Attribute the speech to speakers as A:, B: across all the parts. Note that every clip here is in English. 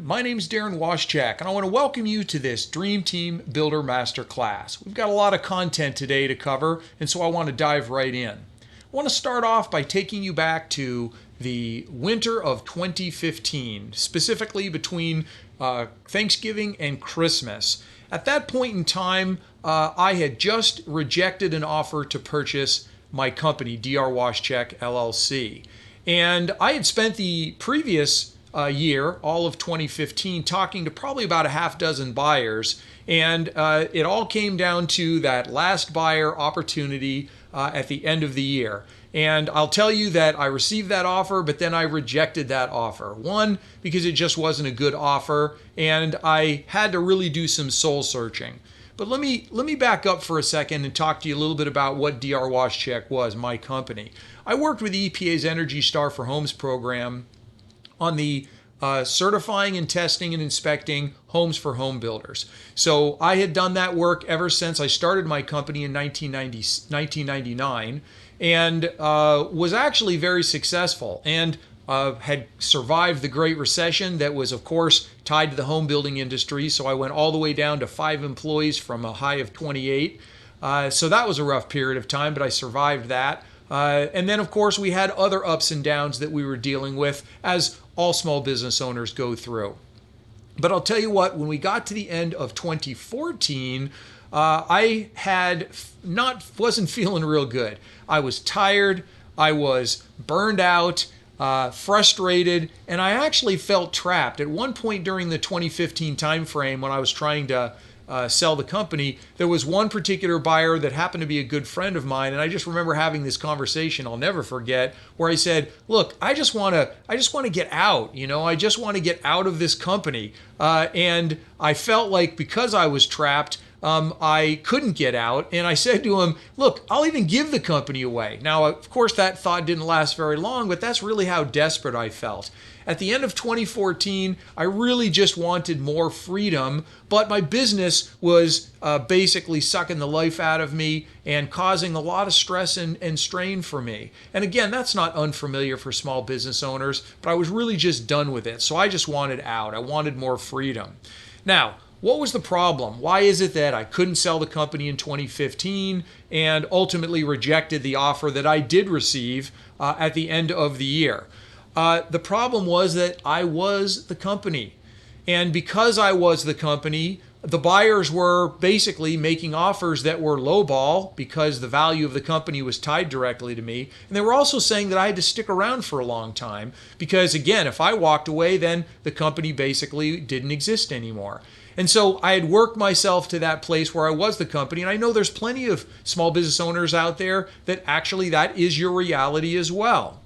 A: everyone. My name is Darren Washchak, and I want to welcome you to this Dream Team Builder Masterclass. We've got a lot of content today to cover, and so I want to dive right in. I want to start off by taking you back to the winter of 2015, specifically between Thanksgiving and Christmas. At that point in time, I had just rejected an offer to purchase my company, DR Washchak LLC. And I had spent the previous year, all of 2015, talking to probably about a half dozen buyers. And it all came down to that last buyer opportunity at the end of the year. And I'll tell you that I received that offer, but then I rejected that offer. One, because it just wasn't a good offer, and I had to really do some soul searching. But let me back up for a second and talk to you a little bit about what DR Washchak was, my company. I worked with the EPA's Energy Star for Homes program on the certifying and testing and inspecting homes for home builders. So I had done that work ever since I started my company in 1999 and was actually very successful and had survived the Great Recession that was, of course, tied to the home building industry. So I went all the way down to 5 employees from a high of 28. So that was a rough period of time, but I survived that. And then, of course, we had other ups and downs that we were dealing with, as all small business owners go through. But I'll tell you what, when we got to the end of 2014, I wasn't feeling real good. I was tired, I was burned out, frustrated, and I actually felt trapped. At one point during the 2015 timeframe when I was trying to sell the company, there was one particular buyer that happened to be a good friend of mine, and I just remember having this conversation I'll never forget, where I said, "Look, I just want to get out. I just want to get out of this company." And I felt like because I was trapped, I couldn't get out, and I said to him, "Look, I'll even give the company away." Now, of course, that thought didn't last very long, but that's really how desperate I felt. At the end of 2014, I really just wanted more freedom, but my business was basically sucking the life out of me and causing a lot of stress and strain for me. And again, that's not unfamiliar for small business owners, but I was really just done with it. So I just wanted out. I wanted more freedom. Now, what was the problem? Why is it that I couldn't sell the company in 2015 and ultimately rejected the offer that I did receive at the end of the year? The problem was that I was the company. And because I was the company, the buyers were basically making offers that were lowball because the value of the company was tied directly to me. And they were also saying that I had to stick around for a long time because, again, if I walked away, then the company basically didn't exist anymore. And so I had worked myself to that place where I was the company. And I know there's plenty of small business owners out there that actually that is your reality as well.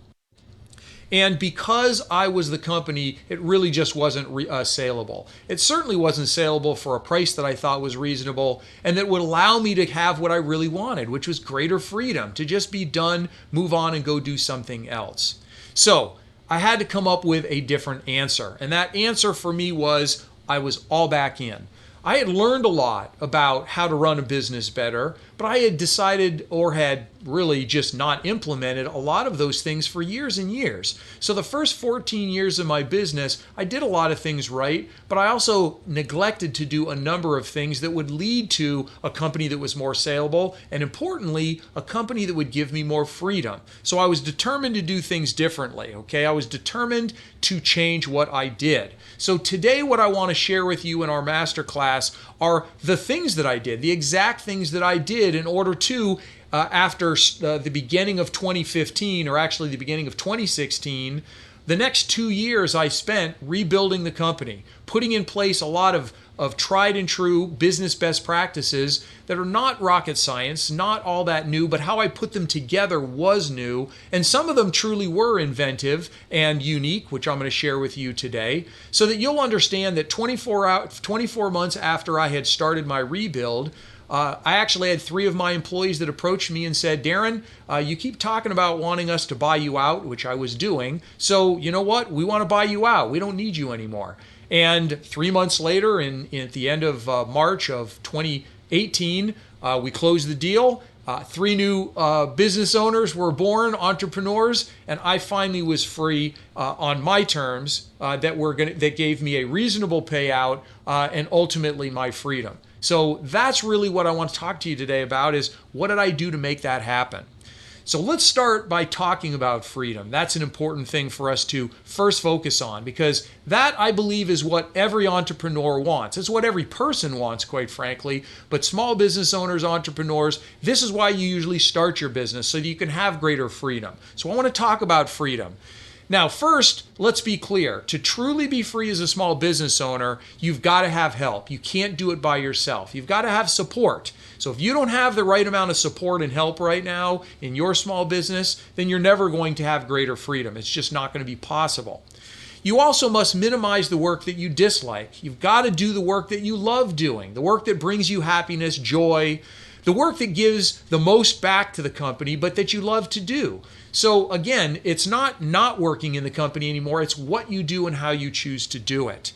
A: And because I was the company, it really just wasn't saleable. It certainly wasn't saleable for a price that I thought was reasonable and that would allow me to have what I really wanted, which was greater freedom to just be done, move on, and go do something else. So I had to come up with a different answer. And that answer for me was I was all back in. I had learned a lot about how to run a business better, but I had decided or had really just not implemented a lot of those things for years and years. So the first 14 years of my business, I did a lot of things right, but I also neglected to do a number of things that would lead to a company that was more saleable and, importantly, a company that would give me more freedom. So I was determined to do things differently, okay? I was determined to change what I did. So today what I want to share with you in our masterclass are the things that I did, the exact things that I did in order to, after the beginning of 2015, or actually the beginning of 2016, the next 2 years I spent rebuilding the company, putting in place a lot of tried and true business best practices that are not rocket science, not all that new, but how I put them together was new. And some of them truly were inventive and unique, which I'm going to share with you today, so that you'll understand that 24 months after I had started my rebuild, I actually had 3 of my employees that approached me and said, "Darren, you keep talking about wanting us to buy you out," which I was doing. "So you know what? We want to buy you out. We don't need you anymore." And 3 months later, at the end of March of 2018, we closed the deal. Three new business owners were born, entrepreneurs, and I finally was free on my terms that gave me a reasonable payout and ultimately my freedom. So that's really what I want to talk to you today about is what did I do to make that happen? So let's start by talking about freedom. That's an important thing for us to first focus on because that, I believe, is what every entrepreneur wants. It's what every person wants, quite frankly. But small business owners, entrepreneurs, this is why you usually start your business so that you can have greater freedom. So I want to talk about freedom. Now, first, let's be clear. To truly be free as a small business owner, you've got to have help. You can't do it by yourself. You've got to have support. So if you don't have the right amount of support and help right now in your small business, then you're never going to have greater freedom. It's just not going to be possible. You also must minimize the work that you dislike. You've got to do the work that you love doing, the work that brings you happiness, joy, the work that gives the most back to the company, but that you love to do. So again, it's not working in the company anymore. It's what you do and how you choose to do it.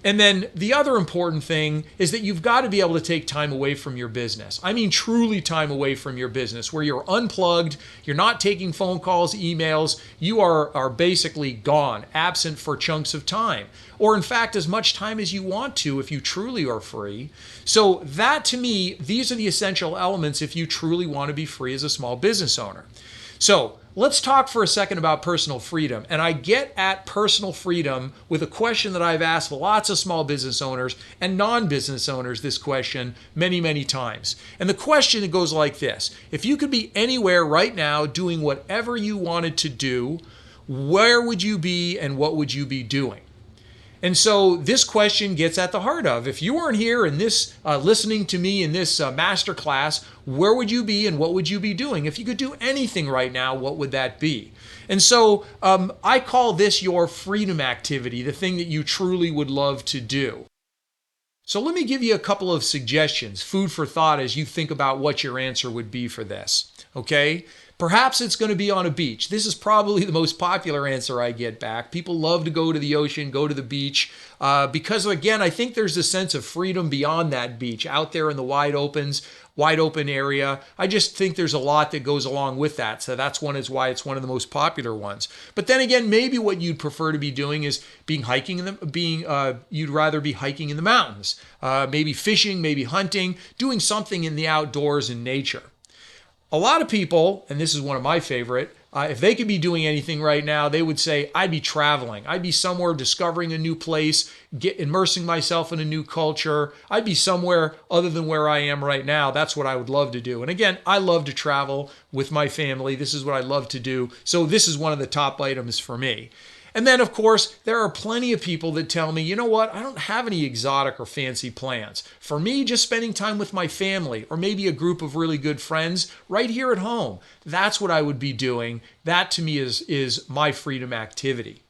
A: And then the other important thing is that you've got to be able to take time away from your business. I mean, truly time away from your business where you're unplugged, you're not taking phone calls, emails, you are basically gone, absent for chunks of time. Or in fact, as much time as you want to if you truly are free. So that to me, these are the essential elements if you truly want to be free as a small business owner. So let's talk for a second about personal freedom. And I get at personal freedom with a question that I've asked lots of small business owners and non-business owners this question many, many times. And the question goes like this. If you could be anywhere right now doing whatever you wanted to do, where would you be and what would you be doing? And so this question gets at the heart of, if you weren't here in this, listening to me in this master class, where would you be and what would you be doing? If you could do anything right now, what would that be? And so I call this your freedom activity, the thing that you truly would love to do. So let me give you a couple of suggestions, food for thought as you think about what your answer would be for this, okay? Perhaps it's going to be on a beach. This is probably the most popular answer I get back. People love to go to the ocean, go to the beach, because again, I think there's a sense of freedom beyond that beach, out there in the wide open area. I just think there's a lot that goes along with that. So that's why it's one of the most popular ones. But then again, maybe what you'd prefer to be doing is you'd rather be hiking in the mountains, maybe fishing, maybe hunting, doing something in the outdoors in nature. A lot of people, and this is one of my favorite, if they could be doing anything right now, they would say, I'd be traveling. I'd be somewhere discovering a new place, immersing myself in a new culture. I'd be somewhere other than where I am right now. That's what I would love to do. And again, I love to travel with my family. This is what I love to do. So this is one of the top items for me. And then, of course, there are plenty of people that tell me, you know what, I don't have any exotic or fancy plans. For me, just spending time with my family or maybe a group of really good friends right here at home. That's what I would be doing. That to me is my freedom activity.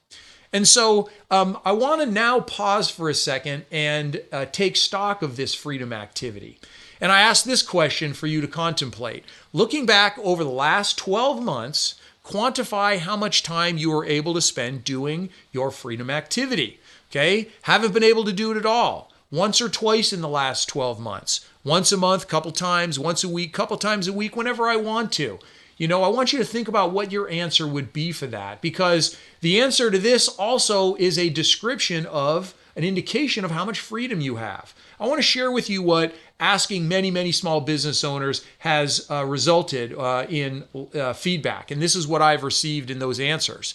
A: And so I want to now pause for a second and take stock of this freedom activity. And I ask this question for you to contemplate. Looking back over the last 12 months, quantify how much time you were able to spend doing your freedom activity. Okay? Haven't been able to do it at all. Once or twice in the last 12 months. Once a month, couple times, once a week, couple times a week, whenever I want to. You know, I want you to think about what your answer would be for that, because the answer to this also is a description of an indication of how much freedom you have. I want to share with you what asking many, many small business owners has resulted in feedback. And this is what I've received in those answers.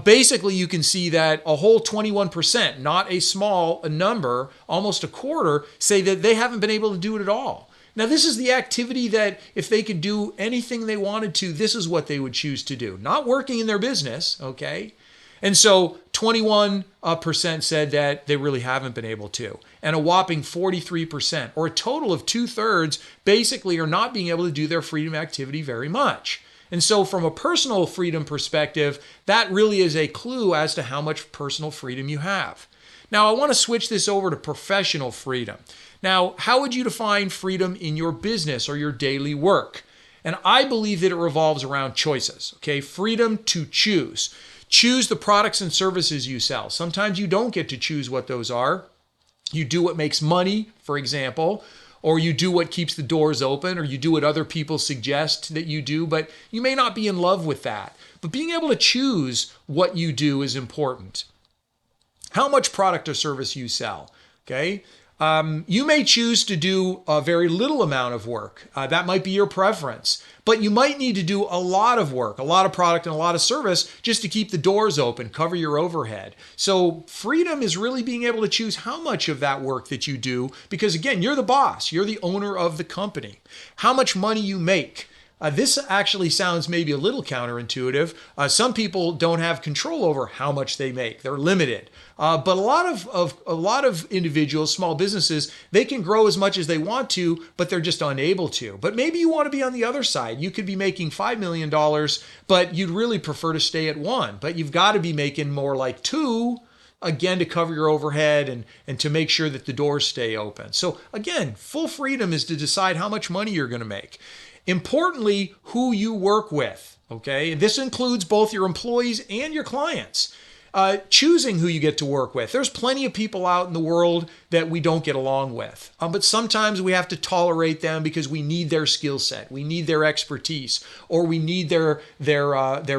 A: Basically, you can see that a whole 21%, not a small number, almost a quarter, say that they haven't been able to do it at all. Now, this is the activity that if they could do anything they wanted to, this is what they would choose to do. Not working in their business, okay? And so 21% said that they really haven't been able to. And a whopping 43%, or a total of 2/3, basically are not being able to do their freedom activity very much. And so from a personal freedom perspective, that really is a clue as to how much personal freedom you have. Now, I want to switch this over to professional freedom. Now, how would you define freedom in your business or your daily work? And I believe that it revolves around choices, okay? Freedom to choose. Choose the products and services you sell. Sometimes you don't get to choose what those are. You do what makes money, for example, or you do what keeps the doors open, or you do what other people suggest that you do, but you may not be in love with that. But being able to choose what you do is important. How much product or service you sell, okay? You may choose to do a very little amount of work. That might be your preference, but you might need to do a lot of work, a lot of product and a lot of service just to keep the doors open, cover your overhead. So freedom is really being able to choose how much of that work that you do, because again, you're the boss, you're the owner of the company. How much money you make. This actually sounds maybe a little counterintuitive. Some people don't have control over how much they make. They're limited. But a lot of individuals, small businesses, they can grow as much as they want to, but they're just unable to. But maybe you want to be on the other side. You could be making $5 million, but you'd really prefer to stay at 1. But you've got to be making more like 2, again, to cover your overhead and to make sure that the doors stay open. So again, full freedom is to decide how much money you're going to make. Importantly, who you work with, okay? This includes both your employees and your clients. Choosing who you get to work with. There's plenty of people out in the world that we don't get along with, but sometimes we have to tolerate them because we need their skill set, we need their expertise, or we need their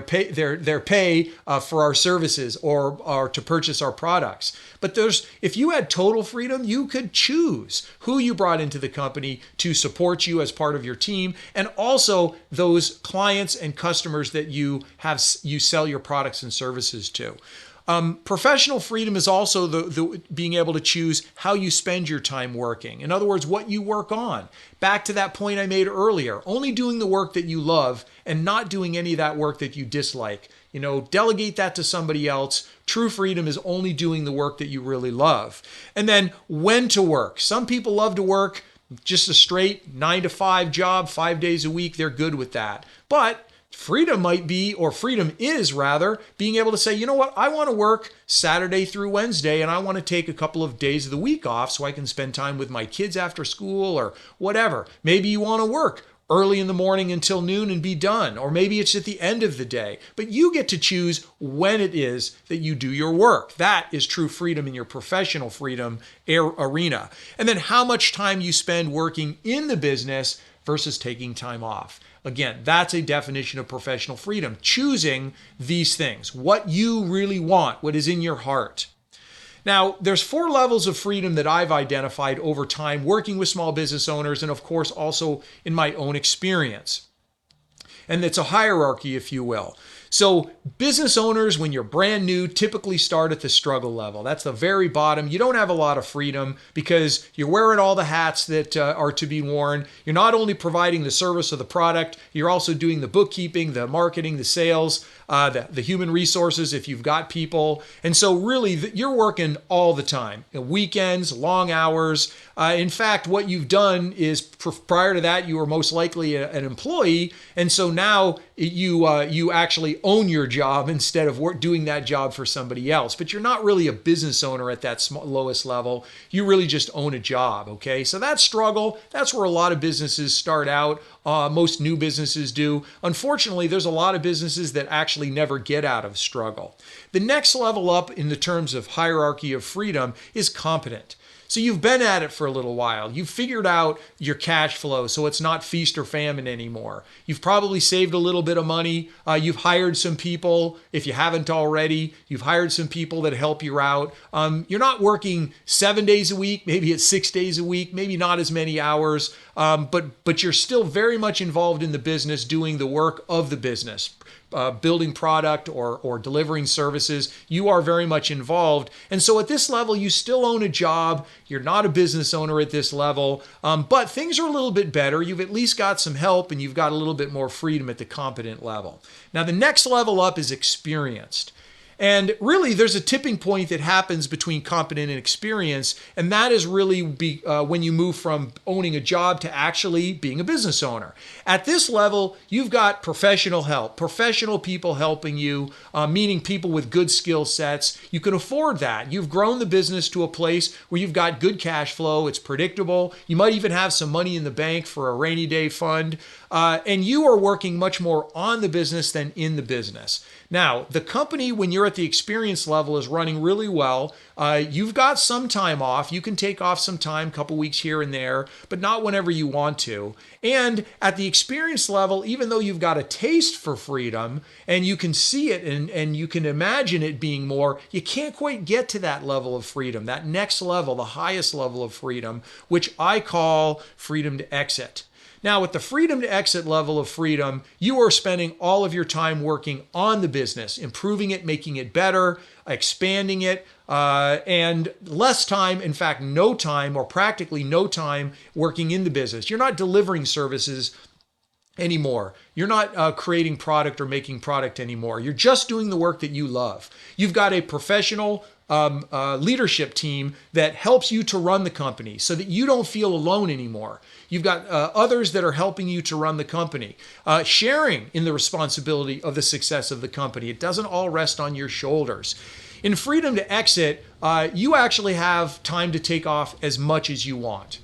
A: pay for our services or to purchase our products. But if you had total freedom, you could choose who you brought into the company to support you as part of your team, and also those clients and customers that you sell your products and services to. Professional freedom is also the being able to choose how you spend your time working. In other words, what you work on. Back to that point I made earlier, only doing the work that you love and not doing any of that work that you dislike. Delegate that to somebody else. True freedom is only doing the work that you really love. And then when to work. Some people love to work just a straight 9 to 5 job, 5 days a week. They're good with that. But freedom might be, or freedom is rather, being able to say, you know what, I want to work Saturday through Wednesday and I want to take a couple of days of the week off so I can spend time with my kids after school or whatever. Maybe you want to work early in the morning until noon and be done, or maybe it's at the end of the day. But you get to choose when it is that you do your work. That is true freedom in your professional freedom arena. And then how much time you spend working in the business versus taking time off. Again, that's a definition of professional freedom. Choosing these things, what you really want, what is in your heart. Now, there's 4 levels of freedom that I've identified over time working with small business owners and, of course, also in my own experience. And it's a hierarchy, if you will. So business owners, when you're brand new, typically start at the struggle level. That's the very bottom. You don't have a lot of freedom because you're wearing all the hats that are to be worn. You're not only providing the service of the product, you're also doing the bookkeeping, the marketing, the sales, the human resources if you've got people. And so really you're working all the time, weekends, long hours. In fact, what you've done is prior to that, you were most likely an employee. And so now you actually own your job instead of doing that job for somebody else. But you're not really a business owner at that lowest level. You really just own a job, okay? So that struggle, that's where a lot of businesses start out. Most new businesses do. Unfortunately, there's a lot of businesses that actually never get out of struggle. The next level up in the terms of hierarchy of freedom is competent. So you've been at it for a little while. You've figured out your cash flow so it's not feast or famine anymore. You've probably saved a little bit of money. You've hired some people. If you haven't already, you've hired some people that help you out. You're not working 7 days a week. Maybe it's 6 days a week, maybe not as many hours, but you're still very much involved in the business, doing the work of the business. Building product or delivering services, you are very much involved. And so at this level, you still own a job. You're not a business owner at this level, but things are a little bit better. You've at least got some help and you've got a little bit more freedom at the competent level. Now, the next level up is experienced. And really, there's a tipping point that happens between competent and experience, and that is really when you move from owning a job to actually being a business owner. At this level, you've got professional help, professional people helping you, meaning people with good skill sets. You can afford that. You've grown the business to a place where you've got good cash flow. It's predictable. You might even have some money in the bank for a rainy day fund, and you are working much more on the business than in the business. Now, the company, when you're you're at the experience level is running really well. You've got some time off. You can take off some time, a couple weeks here and there, but not whenever you want to. And at the experience level, even though you've got a taste for freedom and you can see it and you can imagine it being more, you can't quite get to that level of freedom, that next level, the highest level of freedom, which I call freedom to exit. Now, with the freedom to exit level of freedom, you are spending all of your time working on the business, improving it, making it better, expanding it, and less time, in fact, no time or practically no time working in the business. You're not delivering services anymore. You're not creating product or making product anymore. You're just doing the work that you love. You've got a professional leadership team that helps you to run the company so that you don't feel alone anymore. You've got others that are helping you to run the company, sharing in the responsibility of the success of the company. It doesn't all rest on your shoulders. In freedom to exit, you actually have time to take off as much as you want.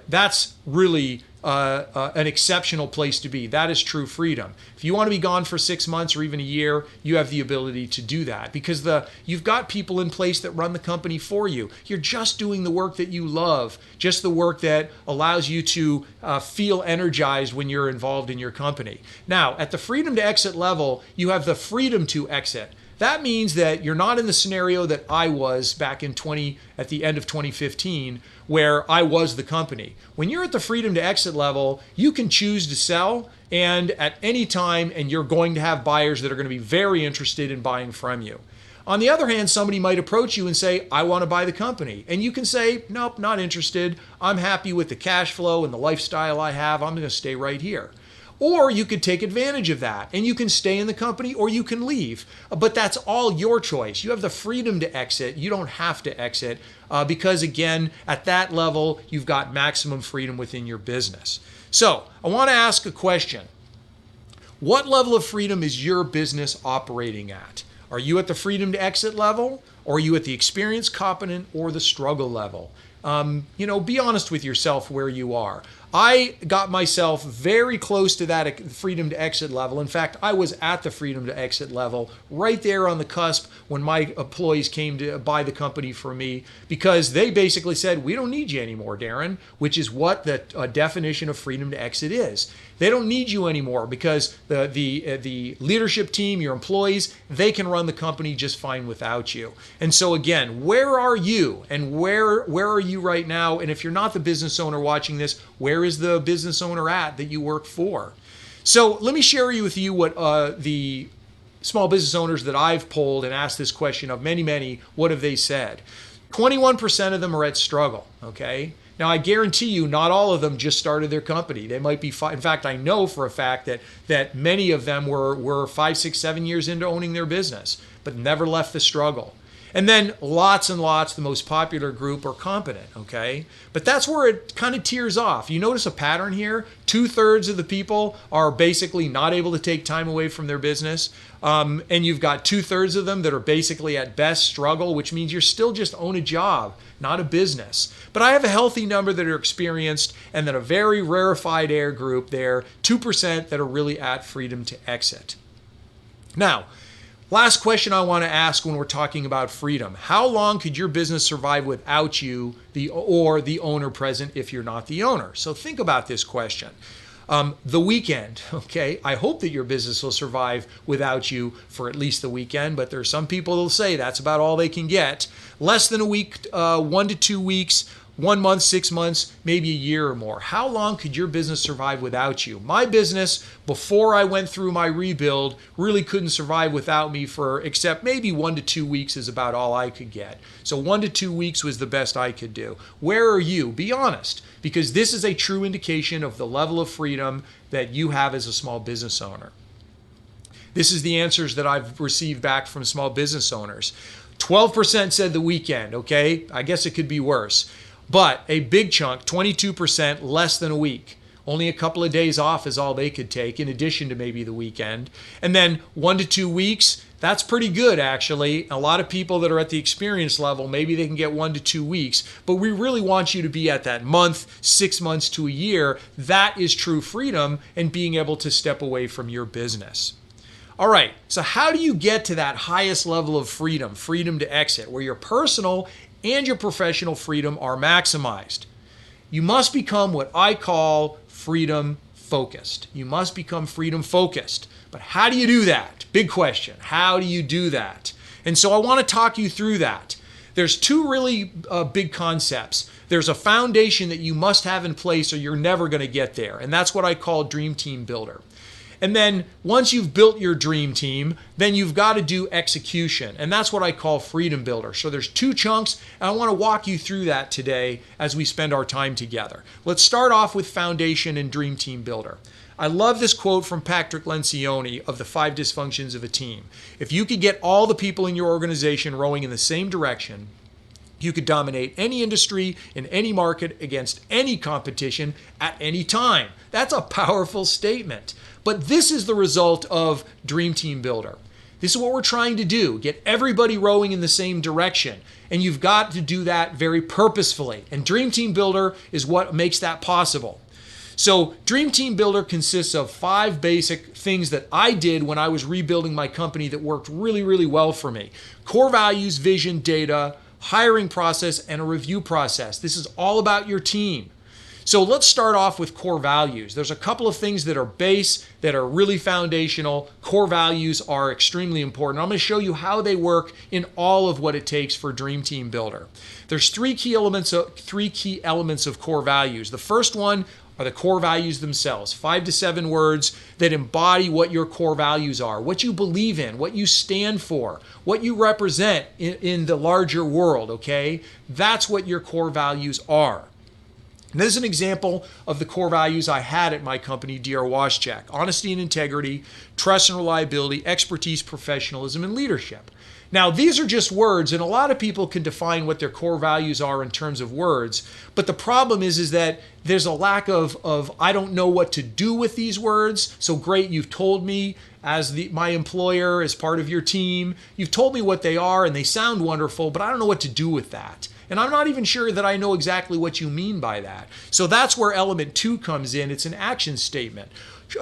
A: That's really an exceptional place to be. That is true freedom. If you want to be gone for 6 months or even a year, you have the ability to do that because you've got people in place that run the company for you. You're just doing the work that you love, just the work that allows you to feel energized when you're involved in your company. Now, at the freedom to exit level, you have the freedom to exit. That means that you're not in the scenario that I was back at the end of 2015, where I was the company. When you're at the freedom to exit level, you can choose to sell and at any time, and you're going to have buyers that are going to be very interested in buying from you. On the other hand, somebody might approach you and say, I want to buy the company. And you can say, nope, not interested. I'm happy with the cash flow and the lifestyle I have. I'm going to stay right here. Or you could take advantage of that and you can stay in the company or you can leave. But that's all your choice. You have the freedom to exit. You don't have to exit because, again, at that level, you've got maximum freedom within your business. So I want to ask a question. What level of freedom is your business operating at? Are you at the freedom to exit level? Or are you at the experience, competent, or the struggle level? Be honest with yourself where you are. I got myself very close to that freedom to exit level. In fact, I was at the freedom to exit level right there on the cusp when my employees came to buy the company from me because they basically said, we don't need you anymore, Darren, which is what the definition of freedom to exit is. They don't need you anymore because the leadership team, your employees, they can run the company just fine without you. And so again, where are you and where are you right now? And if you're not the business owner watching this, where is the business owner at that you work for? So let me share with you what the small business owners that I've polled and asked this question of many, what have they said? 21% of them are at struggle, okay? Now, I guarantee you not all of them just started their company. They might be, in fact, I know for a fact that many of them were 5, 6, 7 years into owning their business, but never left the struggle. And then lots and lots, the most popular group are competent, okay? But that's where it kind of tears off. You notice a pattern here? 2/3 of the people are basically not able to take time away from their business. And you've got 2/3 of them that are basically at best struggle, which means you're still just own a job, not a business. But I have a healthy number that are experienced and then a very rarefied air group there, 2% that are really at freedom to exit. Now, last question I want to ask when we're talking about freedom. How long could your business survive without you, the owner present, if you're not the owner? So think about this question. The weekend, okay? I hope that your business will survive without you for at least the weekend, but there are some people who'll say that's about all they can get. Less than a week, 1 to 2 weeks, 1 month, 6 months, maybe a year or more. How long could your business survive without you? My business, before I went through my rebuild, really couldn't survive without me except maybe 1 to 2 weeks is about all I could get. So 1 to 2 weeks was the best I could do. Where are you? Be honest, because this is a true indication of the level of freedom that you have as a small business owner. This is the answers that I've received back from small business owners. 12% said the weekend, okay? I guess it could be worse. But a big chunk, 22%, less than a week. Only a couple of days off is all they could take, in addition to maybe the weekend. And then 1 to 2 weeks, that's pretty good, actually. A lot of people that are at the experience level, maybe they can get 1 to 2 weeks. But we really want you to be at that month, 6 months to a year. That is true freedom and being able to step away from your business. All right, so how do you get to that highest level of freedom, freedom to exit, where your personal and your professional freedom are maximized? You must become what I call freedom focused. You must become freedom focused. But how do you do that? Big question. How do you do that? And so I want to talk you through that. There's two really big concepts. There's a foundation that you must have in place or you're never going to get there. And that's what I call Dream Team Builder. And then once you've built your dream team, then you've got to do execution. And that's what I call Freedom Builder. So there's two chunks, and I want to walk you through that today as we spend our time together. Let's start off with Foundation and Dream Team Builder. I love this quote from Patrick Lencioni of the 5 Dysfunctions of a Team. If you could get all the people in your organization rowing in the same direction, you could dominate any industry in any market against any competition at any time. That's a powerful statement. But this is the result of Dream Team Builder. This is what we're trying to do, get everybody rowing in the same direction. And you've got to do that very purposefully. And Dream Team Builder is what makes that possible. So Dream Team Builder consists of 5 basic things that I did when I was rebuilding my company that worked really, really well for me. Core values, vision, data, hiring process, and a review process. This is all about your team. So let's start off with core values. There's a couple of things that are base, that are really foundational. Core values are extremely important. I'm going to show you how they work in all of what it takes for Dream Team Builder. There's three key elements of core values. The first one are the core values themselves, 5 to 7 words that embody what your core values are, what you believe in, what you stand for, what you represent in the larger world, okay? That's what your core values are. And this is an example of the core values I had at my company, DR Washcheck: honesty and integrity, trust and reliability, expertise, professionalism, and leadership. Now, these are just words, and a lot of people can define what their core values are in terms of words. But the problem is that there's a lack of I don't know what to do with these words. So great, you've told me as my employer, as part of your team, you've told me what they are and they sound wonderful, but I don't know what to do with that. And I'm not even sure that I know exactly what you mean by that. So that's where element 2 comes in. It's an action statement.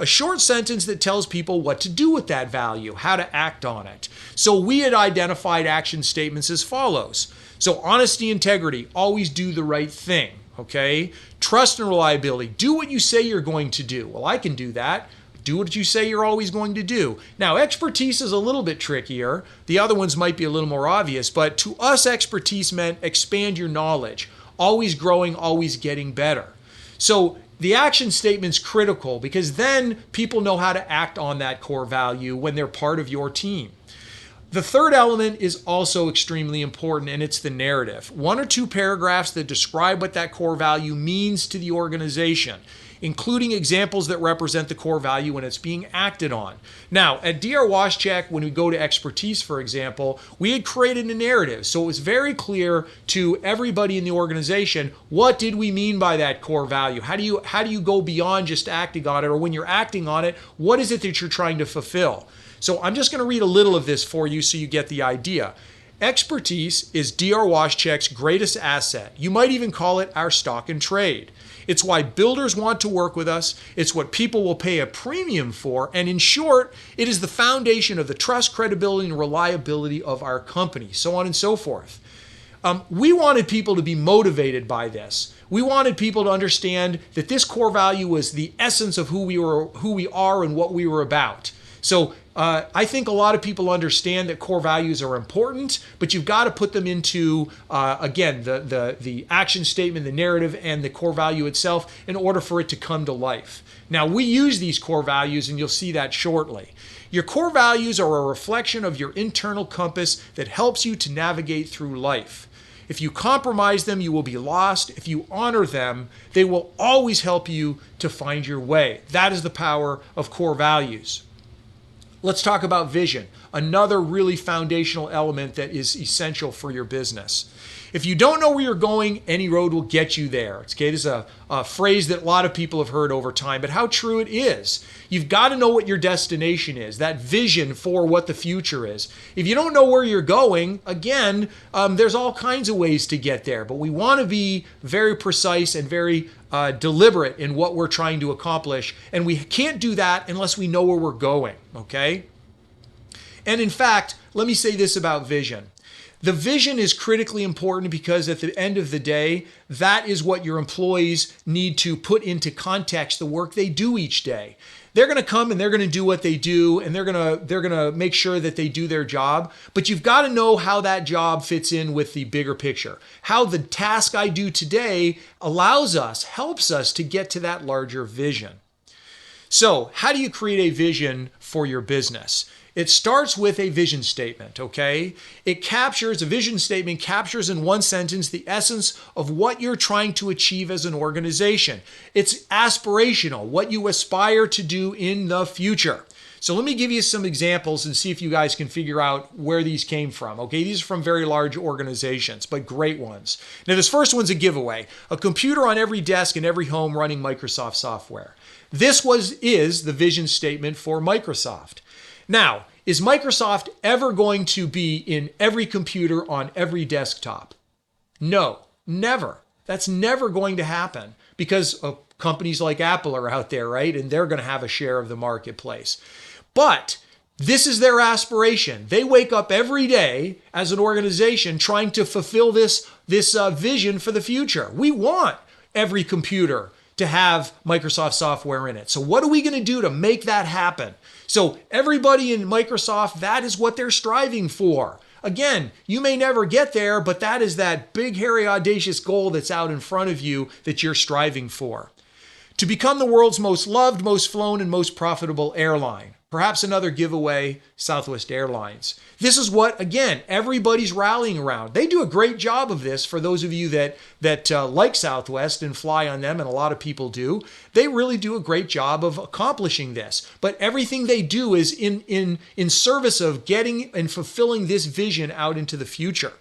A: A short sentence that tells people what to do with that value, how to act on it. So we had identified action statements as follows. So honesty, integrity, always do the right thing, okay? Trust and reliability, do what you say you're going to do. Well, I can do that. Do what you say you're always going to do. Now, expertise is a little bit trickier. The other ones might be a little more obvious, but to us, expertise meant expand your knowledge, always growing, always getting better. So the action statement's critical because then people know how to act on that core value when they're part of your team. The third element is also extremely important, and it's the narrative. 1 or 2 paragraphs that describe what that core value means to the organization, including examples that represent the core value when it's being acted on. Now, at DR Washcheck, when we go to expertise, for example, we had created a narrative. So it was very clear to everybody in the organization, what did we mean by that core value? How do you go beyond just acting on it? Or when you're acting on it, what is it that you're trying to fulfill? So I'm just going to read a little of this for you so you get the idea. Expertise is DR Washcheck's greatest asset. You might even call it our stock and trade. It's why builders want to work with us. It's what people will pay a premium for. And in short, it is the foundation of the trust, credibility, and reliability of our company, so on and so forth. We wanted people to be motivated by this. We wanted people to understand that this core value was the essence of who we are and what we were about. So I think a lot of people understand that core values are important, but you've got to put them into, again, the action statement, the narrative, and the core value itself in order for it to come to life. Now, we use these core values, and you'll see that shortly. Your core values are a reflection of your internal compass that helps you to navigate through life. If you compromise them, you will be lost. If you honor them, they will always help you to find your way. That is the power of core values. Let's talk about vision, another really foundational element that is essential for your business. If you don't know where you're going, any road will get you there. Okay, this is a phrase that a lot of people have heard over time, but how true it is. You've got to know what your destination is, that vision for what the future is. If you don't know where you're going, again, there's all kinds of ways to get there, but we want to be very precise and very deliberate in what we're trying to accomplish, and we can't do that unless we know where we're going, okay? And in fact, let me say this about vision. The vision is critically important because at the end of the day, that is what your employees need to put into context the work they do each day. They're going to come and they're going to do what they do, and they're going to make sure that they do their job. But you've got to know how that job fits in with the bigger picture. How the task I do today helps us to get to that larger vision. So, how do you create a vision for your business? It starts with a vision statement, okay? A vision statement captures in one sentence the essence of what you're trying to achieve as an organization. It's aspirational, what you aspire to do in the future. So let me give you some examples and see if you guys can figure out where these came from, okay? These are from very large organizations, but great ones. Now, this first one's a giveaway. A computer on every desk in every home running Microsoft software. This is the vision statement for Microsoft. Now, is Microsoft ever going to be in every computer on every desktop? No, never. That's never going to happen because companies like Apple are out there, right? And they're going to have a share of the marketplace. But this is their aspiration. They wake up every day as an organization trying to fulfill this vision for the future. We want every computer to have Microsoft software in it. So what are we going to do to make that happen? So everybody in Microsoft, that is what they're striving for. Again, you may never get there, but that is that big, hairy, audacious goal that's out in front of you that you're striving for. To become the world's most loved, most flown, and most profitable airline. Perhaps another giveaway, Southwest Airlines. This is what, again, everybody's rallying around. They do a great job of this for those of you that like Southwest and fly on them, and a lot of people do. They really do a great job of accomplishing this. But everything they do is in service of getting and fulfilling this vision out into the future.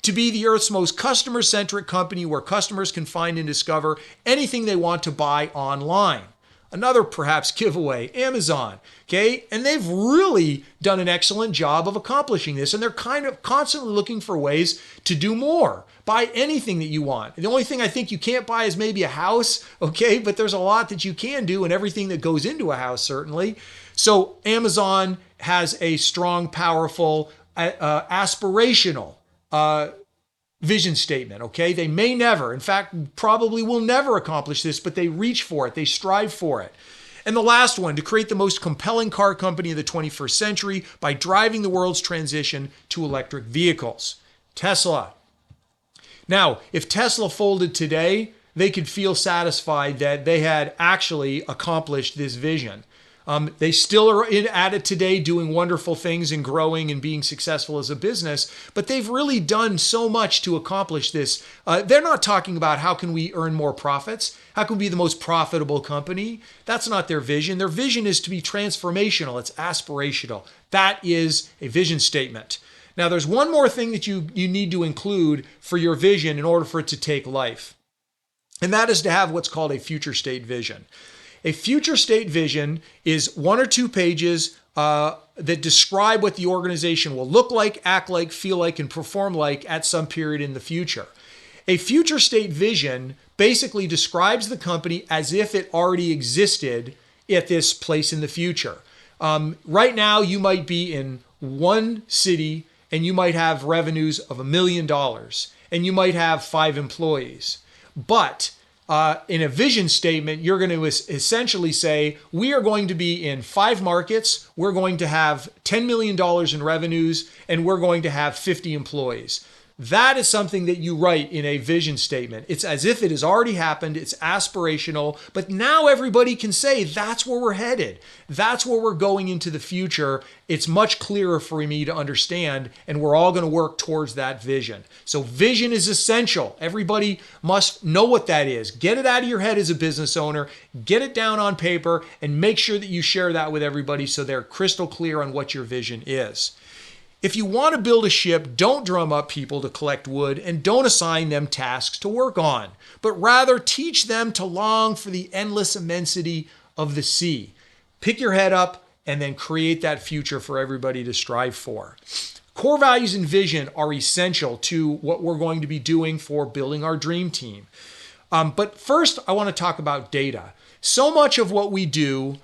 A: To be the Earth's most customer-centric company where customers can find and discover anything they want to buy online. Another perhaps giveaway, Amazon, okay? And they've really done an excellent job of accomplishing this, and they're kind of constantly looking for ways to do more. Buy anything that you want. The only thing I think you can't buy is maybe a house, okay? But there's a lot that you can do, and everything that goes into a house, certainly. So Amazon has a strong, powerful, aspirational vision statement, okay? They may never, in fact, probably will never accomplish this, but they reach for it. They strive for it. And the last one, to create the most compelling car company of the 21st century by driving the world's transition to electric vehicles. Tesla. Now, if Tesla folded today, they could feel satisfied that they had actually accomplished this vision. They still are at it today, doing wonderful things and growing and being successful as a business, but they've really done so much to accomplish this. They're not talking about how can we earn more profits, how can we be the most profitable company. That's not their vision. Their vision is to be transformational. It's aspirational. That is a vision statement. Now, there's one more thing that you need to include for your vision in order for it to take life, and that is to have what's called a future state vision. A future state vision is 1 or 2 pages that describe what the organization will look like, act like, feel like, and perform like at some period in the future. A future state vision basically describes the company as if it already existed at this place in the future. Right now, you might be in one city and you might have revenues of $1 million and you might have 5 employees. But in a vision statement, you're going to essentially say, we are going to be in 5 markets, we're going to have $10 million in revenues, and we're going to have 50 employees. That is something that you write in a vision statement. It's as if it has already happened. It's aspirational, but now everybody can say that's where we're headed. That's where we're going into the future. It's much clearer for me to understand, and we're all going to work towards that vision. So vision is essential. Everybody must know what that is. Get it out of your head as a business owner, get it down on paper, and make sure that you share that with everybody so they're crystal clear on what your vision is. If you want to build a ship, don't drum up people to collect wood and don't assign them tasks to work on, but rather teach them to long for the endless immensity of the sea. Pick your head up and then create that future for everybody to strive for. Core values and vision are essential to what we're going to be doing for building our dream team. But first, I want to talk about data. So much of what we do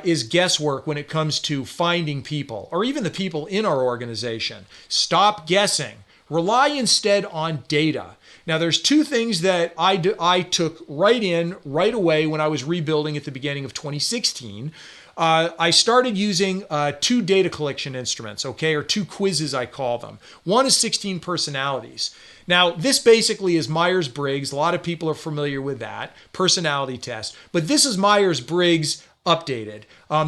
A: is guesswork when it comes to finding people or even the people in our organization. Stop guessing. Rely instead on data. Now, there's two things that I took right away when I was rebuilding at the beginning of 2016. I started using two data collection instruments, okay, or two quizzes, I call them. One is 16 personalities. Now, this basically is Myers-Briggs. A lot of people are familiar with that personality test, but this is Myers-Briggs updated.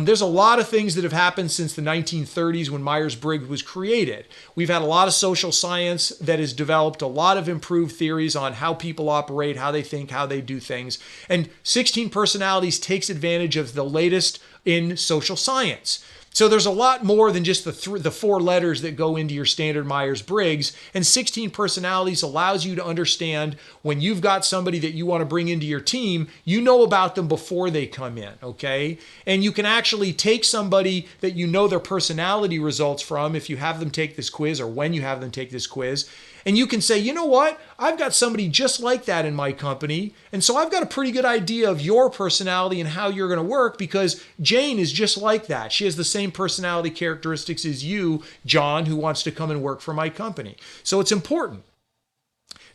A: There's a lot of things that have happened since the 1930s when Myers-Briggs was created. We've had a lot of social science that has developed a lot of improved theories on how people operate, how they think, how they do things. And 16 personalities takes advantage of the latest in social science. So there's a lot more than just the four letters that go into your standard Myers-Briggs, and 16 personalities allows you to understand when you've got somebody that you want to bring into your team, you know about them before they come in, okay? And you can actually take somebody that you know their personality results from if you have them take this quiz or when you have them take this quiz. And you can say, you know what? I've got somebody just like that in my company. And so I've got a pretty good idea of your personality and how you're going to work because Jane is just like that. She has the same personality characteristics as you, John, who wants to come and work for my company. So it's important.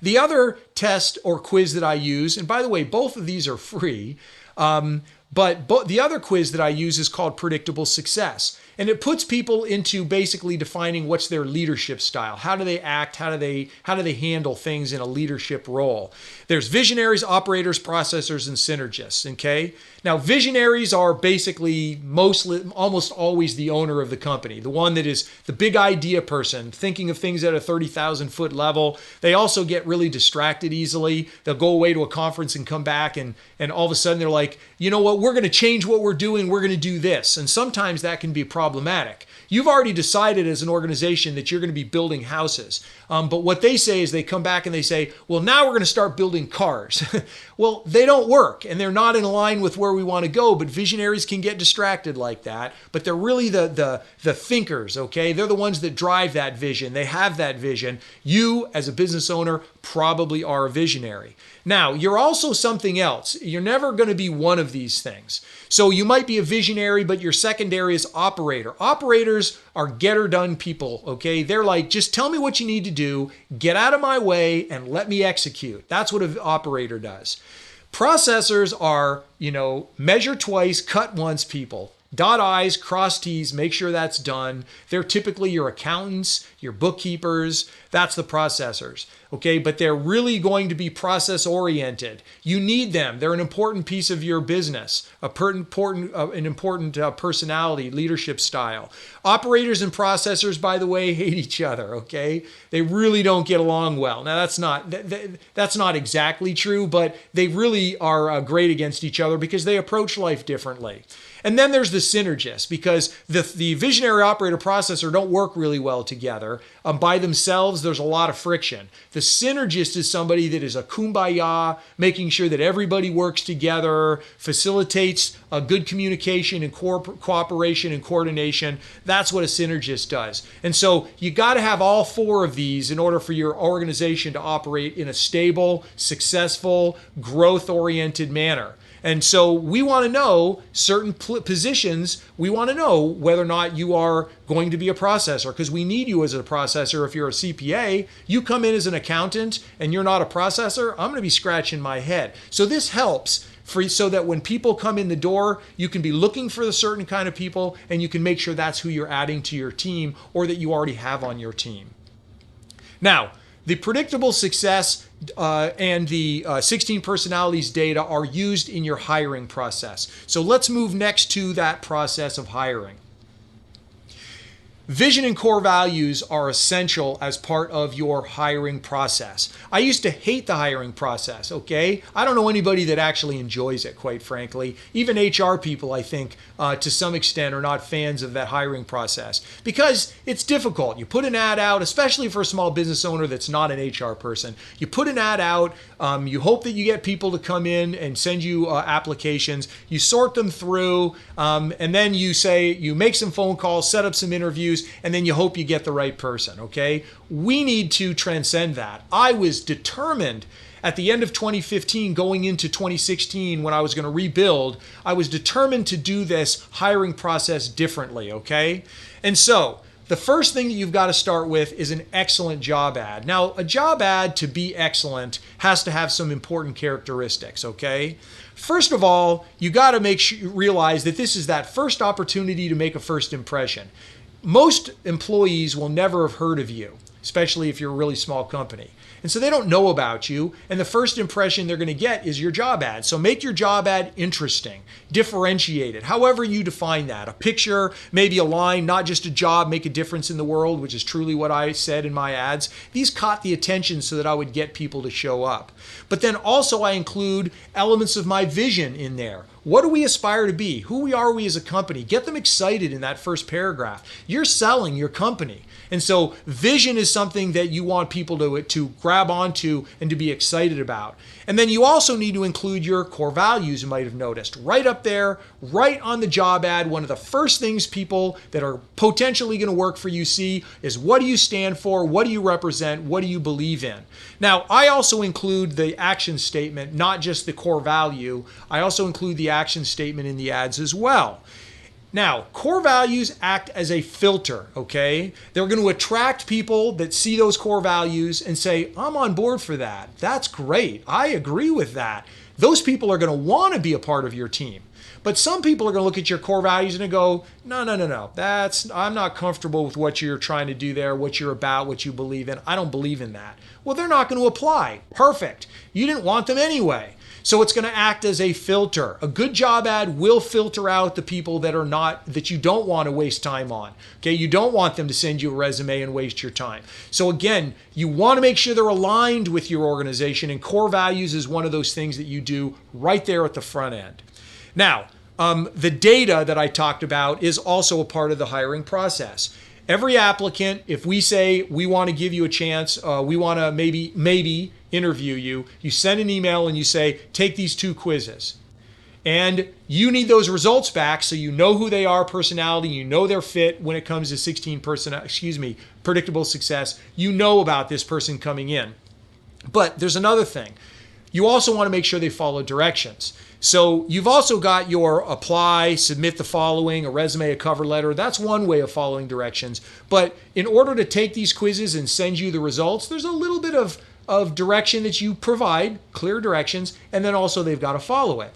A: The other test or quiz that I use, and by the way, both of these are free, but the other quiz that I use is called Predictable Success. And it puts people into basically defining what's their leadership style. How do they act? How do they handle things in a leadership role? There's visionaries, operators, processors, and synergists, okay? Now, visionaries are basically almost always the owner of the company, the one that is the big idea person, thinking of things at a 30,000 foot level. They also get really distracted easily. They'll go away to a conference and come back and all of a sudden they're like, you know what, we're going to change what we're doing. We're going to do this. And sometimes that can be problematic. You've already decided as an organization that you're going to be building houses. But what they say is they come back and they say, well, now we're going to start building cars. Well, they don't work and they're not in line with where we want to go. But visionaries can get distracted like that. But they're really the thinkers, okay? They're the ones that drive that vision. They have that vision. You, as a business owner, probably are a visionary. Now, you're also something else. You're never going to be one of these things. So you might be a visionary, but your secondary is operator. Operators are get-her-done people, okay? They're like, just tell me what you need to do, get out of my way, and let me execute. That's what an operator does. Processors are, measure twice, cut once people. Dot I's, cross T's, make sure that's done. They're typically your accountants, your bookkeepers. That's the processors, okay? But they're really going to be process oriented. You need them. They're an important piece of your business, an important personality, leadership style. Operators and processors, by the way, hate each other, okay? They really don't get along well. Now, that's not exactly true, but they really are great against each other because they approach life differently. And then there's the synergists, because the visionary operator processor don't work really well together. By themselves, there's a lot of friction. The synergist is somebody that is a kumbaya, making sure that everybody works together, facilitates a good communication and cooperation and coordination. That's what a synergist does. And so you got to have all four of these in order for your organization to operate in a stable, successful, growth-oriented manner. And so we want to know certain positions, we want to know whether or not you are going to be a processor, because we need you as a processor. If you're a CPA, you come in as an accountant and you're not a processor, I'm going to be scratching my head. So this helps so that when people come in the door, you can be looking for a certain kind of people and you can make sure that's who you're adding to your team or that you already have on your team. Now, the predictable success and the 16 personalities data are used in your hiring process. So let's move next to that process of hiring. Vision and core values are essential as part of your hiring process. I used to hate the hiring process, okay? I don't know anybody that actually enjoys it, quite frankly. Even HR people, I think, to some extent, are not fans of that hiring process because it's difficult. You put an ad out, especially for a small business owner that's not an HR person. You put an ad out, you hope that you get people to come in and send you applications. You sort them through, and then you make some phone calls, set up some interviews, and then you hope you get the right person, okay? We need to transcend that. I was determined at the end of 2015 going into 2016 when I was going to rebuild, I was determined to do this hiring process differently, okay? And so the first thing that you've got to start with is an excellent job ad. Now, a job ad to be excellent has to have some important characteristics, okay? First of all, you got to realize that this is that first opportunity to make a first impression. Most employees will never have heard of you, especially if you're a really small company. And so they don't know about you. And the first impression they're going to get is your job ad. So make your job ad interesting, differentiated, however you define that. A picture, maybe a line, not just a job, make a difference in the world, which is truly what I said in my ads. These caught the attention so that I would get people to show up. But then also I include elements of my vision in there. What do we aspire to be? Who are we as a company? Get them excited in that first paragraph. You're selling your company. And so vision is something that you want people to grab onto and to be excited about. And then you also need to include your core values, you might have noticed. Right up there, right on the job ad, one of the first things people that are potentially going to work for you see is what do you stand for, what do you represent, what do you believe in. Now, I also include the action statement, not just the core value. I also include the action statement in the ads as well. Now, core values act as a filter, okay? They're going to attract people that see those core values and say, I'm on board for that. That's great. I agree with that. Those people are going to want to be a part of your team. But some people are going to look at your core values and go, no. I'm not comfortable with what you're trying to do there, what you're about, what you believe in. I don't believe in that. Well, they're not going to apply. Perfect. You didn't want them anyway. So it's going to act as a filter. A good job ad will filter out the people that you don't want to waste time on. Okay, you don't want them to send you a resume and waste your time. So again, you want to make sure they're aligned with your organization, and core values is one of those things that you do right there at the front end. Now, the data that I talked about is also a part of the hiring process. Every applicant, if we say we want to give you a chance, we want to maybe interview you, you send an email and you say, take these 2 quizzes. And you need those results back so you know who they are, personality, you know their fit when it comes to predictable success. You know about this person coming in. But there's another thing. You also want to make sure they follow directions. So you've also got your apply, submit the following, a resume, a cover letter. That's one way of following directions. But in order to take these quizzes and send you the results, there's a little bit of direction that you provide, clear directions, and then also they've got to follow it.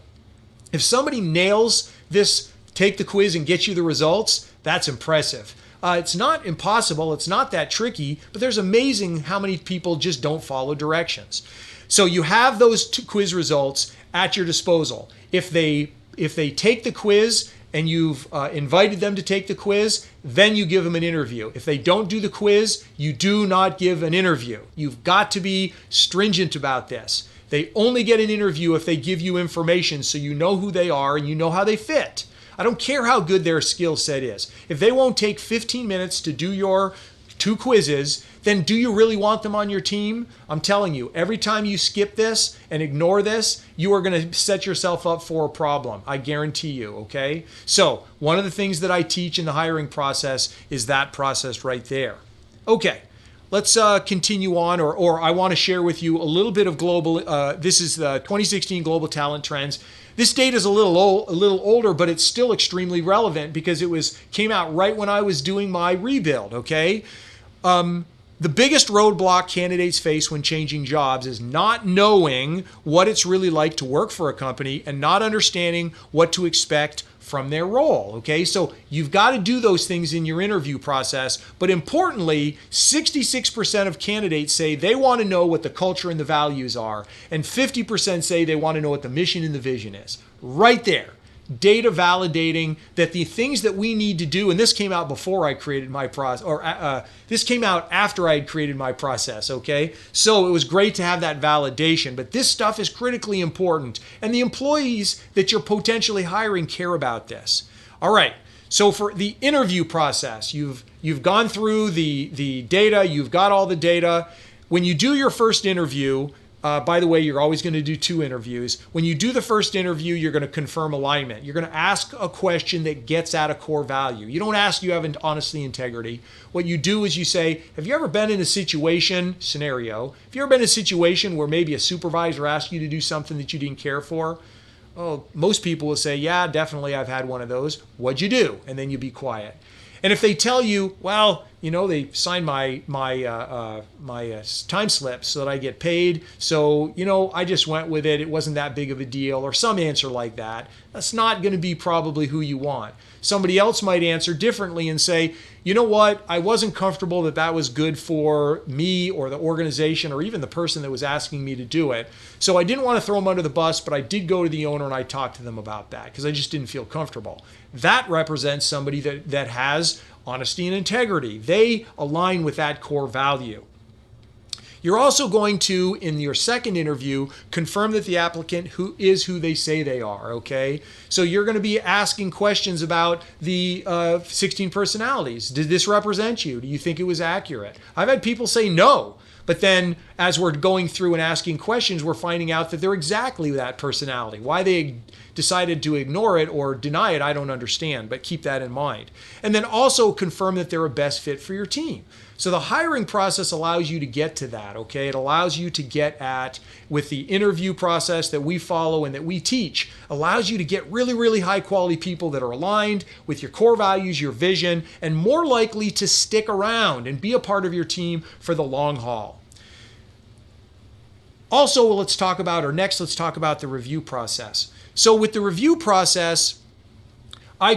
A: If somebody nails this, take the quiz and get you the results, that's impressive. It's not impossible, it's not that tricky, but there's amazing how many people just don't follow directions. So you have those 2 quiz results at your disposal. If they take the quiz and you've invited them to take the quiz, then you give them an interview. If they don't do the quiz, you do not give an interview. You've got to be stringent about this. They only get an interview if they give you information so you know who they are and you know how they fit. I don't care how good their skill set is. If they won't take 15 minutes to do your 2 quizzes, then do you really want them on your team? I'm telling you, every time you skip this and ignore this, you are going to set yourself up for a problem. I guarantee you, okay? So one of the things that I teach in the hiring process is that process right there. Okay, let's continue on, or I want to share with you a little bit of global, this is the 2016 Global Talent Trends. This data is a little older, but it's still extremely relevant because it came out right when I was doing my rebuild, okay? The biggest roadblock candidates face when changing jobs is not knowing what it's really like to work for a company and not understanding what to expect from their role, okay? So you've got to do those things in your interview process, but importantly, 66% of candidates say they want to know what the culture and the values are, and 50% say they want to know what the mission and the vision is. Right there. Data validating that the things that we need to do, and this came out before I created my process, or this came out after I had created my process, okay? So it was great to have that validation, but this stuff is critically important, and the employees that you're potentially hiring care about this. All right, so for the interview process, you've gone through the data, you've got all the data. When you do your first interview, By the way, you're always going to do 2 interviews. When you do the first interview, you're going to confirm alignment. You're going to ask a question that gets at a core value. You don't ask, you have honesty, integrity. What you do is you say, have you ever been in a scenario, have you ever been in a situation where maybe a supervisor asked you to do something that you didn't care for? Oh, most people will say, yeah, definitely, I've had one of those. What'd you do? And then you be quiet. And if they tell you, well, they signed my time slip so that I get paid, so I just went with it. It wasn't that big of a deal, or some answer like that. That's not going to be probably who you want. Somebody else might answer differently and say, you know what, I wasn't comfortable that was good for me or the organization or even the person that was asking me to do it. So I didn't want to throw them under the bus, but I did go to the owner and I talked to them about that because I just didn't feel comfortable. That represents somebody that has honesty and integrity. They align with that core value. You're also going to, in your second interview, confirm that the applicant who they say they are, okay? So you're going to be asking questions about the 16 personalities. Did this represent you? Do you think it was accurate? I've had people say no. But then as we're going through and asking questions, we're finding out that they're exactly that personality. Why they decided to ignore it or deny it, I don't understand, but keep that in mind. And then also confirm that they're a best fit for your team. So the hiring process allows you to get to that, okay? It allows you to get at, with the interview process that we follow and that we teach, allows you to get really, really high quality people that are aligned with your core values, your vision, and more likely to stick around and be a part of your team for the long haul. Also, let's talk about the review process. So with the review process, I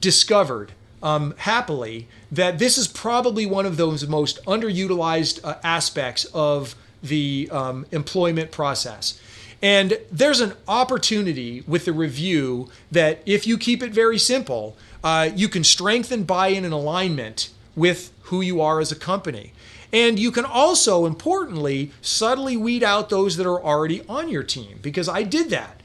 A: discovered happily that this is probably one of those most underutilized aspects of the employment process. And there's an opportunity with the review that if you keep it very simple, you can strengthen buy-in and alignment with who you are as a company. And you can also, importantly, subtly weed out those that are already on your team, because I did that.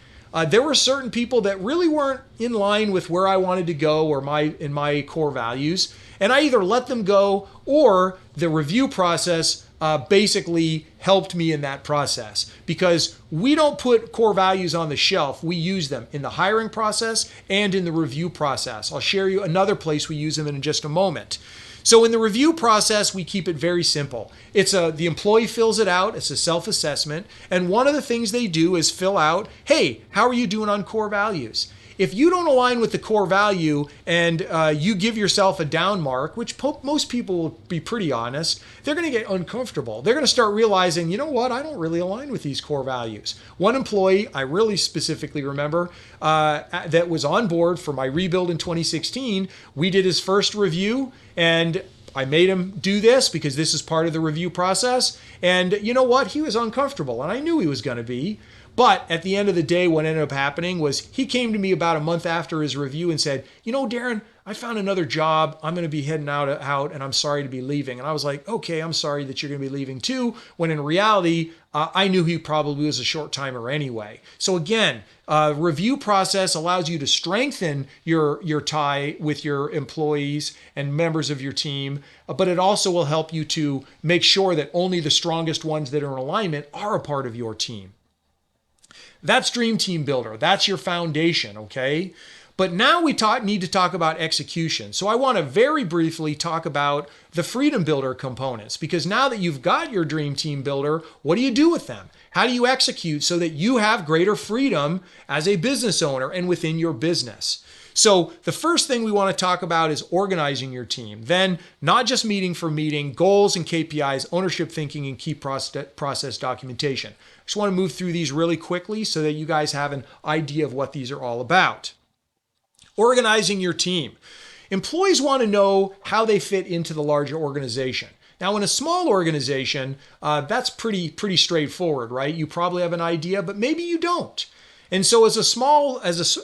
A: There were certain people that really weren't in line with where I wanted to go or in my core values, and I either let them go or the review process basically helped me in that process, because we don't put core values on the shelf. We use them in the hiring process and in the review process. I'll share you another place we use them in just a moment. So in the review process, we keep it very simple. The employee fills it out. It's a self-assessment. And one of the things they do is fill out, hey, how are you doing on core values? If you don't align with the core value and you give yourself a down mark, which most people will be pretty honest, they're going to get uncomfortable. They're going to start realizing, you know what, I don't really align with these core values. One employee I really specifically remember that was on board for my rebuild in 2016, we did his first review, and I made him do this because this is part of the review process. And you know what? He was uncomfortable, and I knew he was going to be. But at the end of the day, what ended up happening was he came to me about a month after his review and said, you know, Darren, I found another job. I'm going to be heading out, and I'm sorry to be leaving. And I was like, okay, I'm sorry that you're going to be leaving too, when in reality, I knew he probably was a short timer anyway. So again, review process allows you to strengthen your tie with your employees and members of your team, but it also will help you to make sure that only the strongest ones that are in alignment are a part of your team. That's Dream Team Builder. That's your foundation, okay? But now we need to talk about execution. So I want to very briefly talk about the Freedom Builder components, because now that you've got your Dream Team Builder, what do you do with them? How do you execute so that you have greater freedom as a business owner and within your business? So the first thing we want to talk about is organizing your team. Then not just meeting for meeting, goals and KPIs, ownership thinking, and key process documentation. I just want to move through these really quickly so that you guys have an idea of what these are all about. Organizing your team. Employees want to know how they fit into the larger organization. Now, in a small organization, that's pretty straightforward, right? You probably have an idea, but maybe you don't. And so as a small business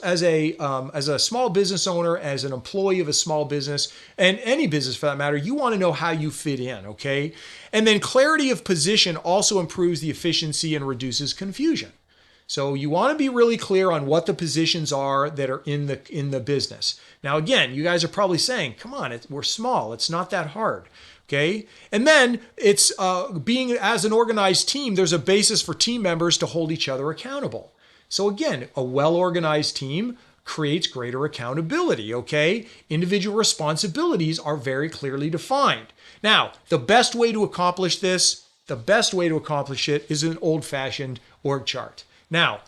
A: owner, as an employee of a small business, and any business for that matter, you want to know how you fit in, okay? And then clarity of position also improves the efficiency and reduces confusion. So you want to be really clear on what the positions are that are in the business. Now, again, you guys are probably saying, come on, we're small. It's not that hard. Okay. And then it's being as an organized team, there's a basis for team members to hold each other accountable. So again, a well-organized team creates greater accountability. Okay. Individual responsibilities are very clearly defined. Now, the best way to accomplish this, the best way to accomplish it is an old-fashioned org chart. Now,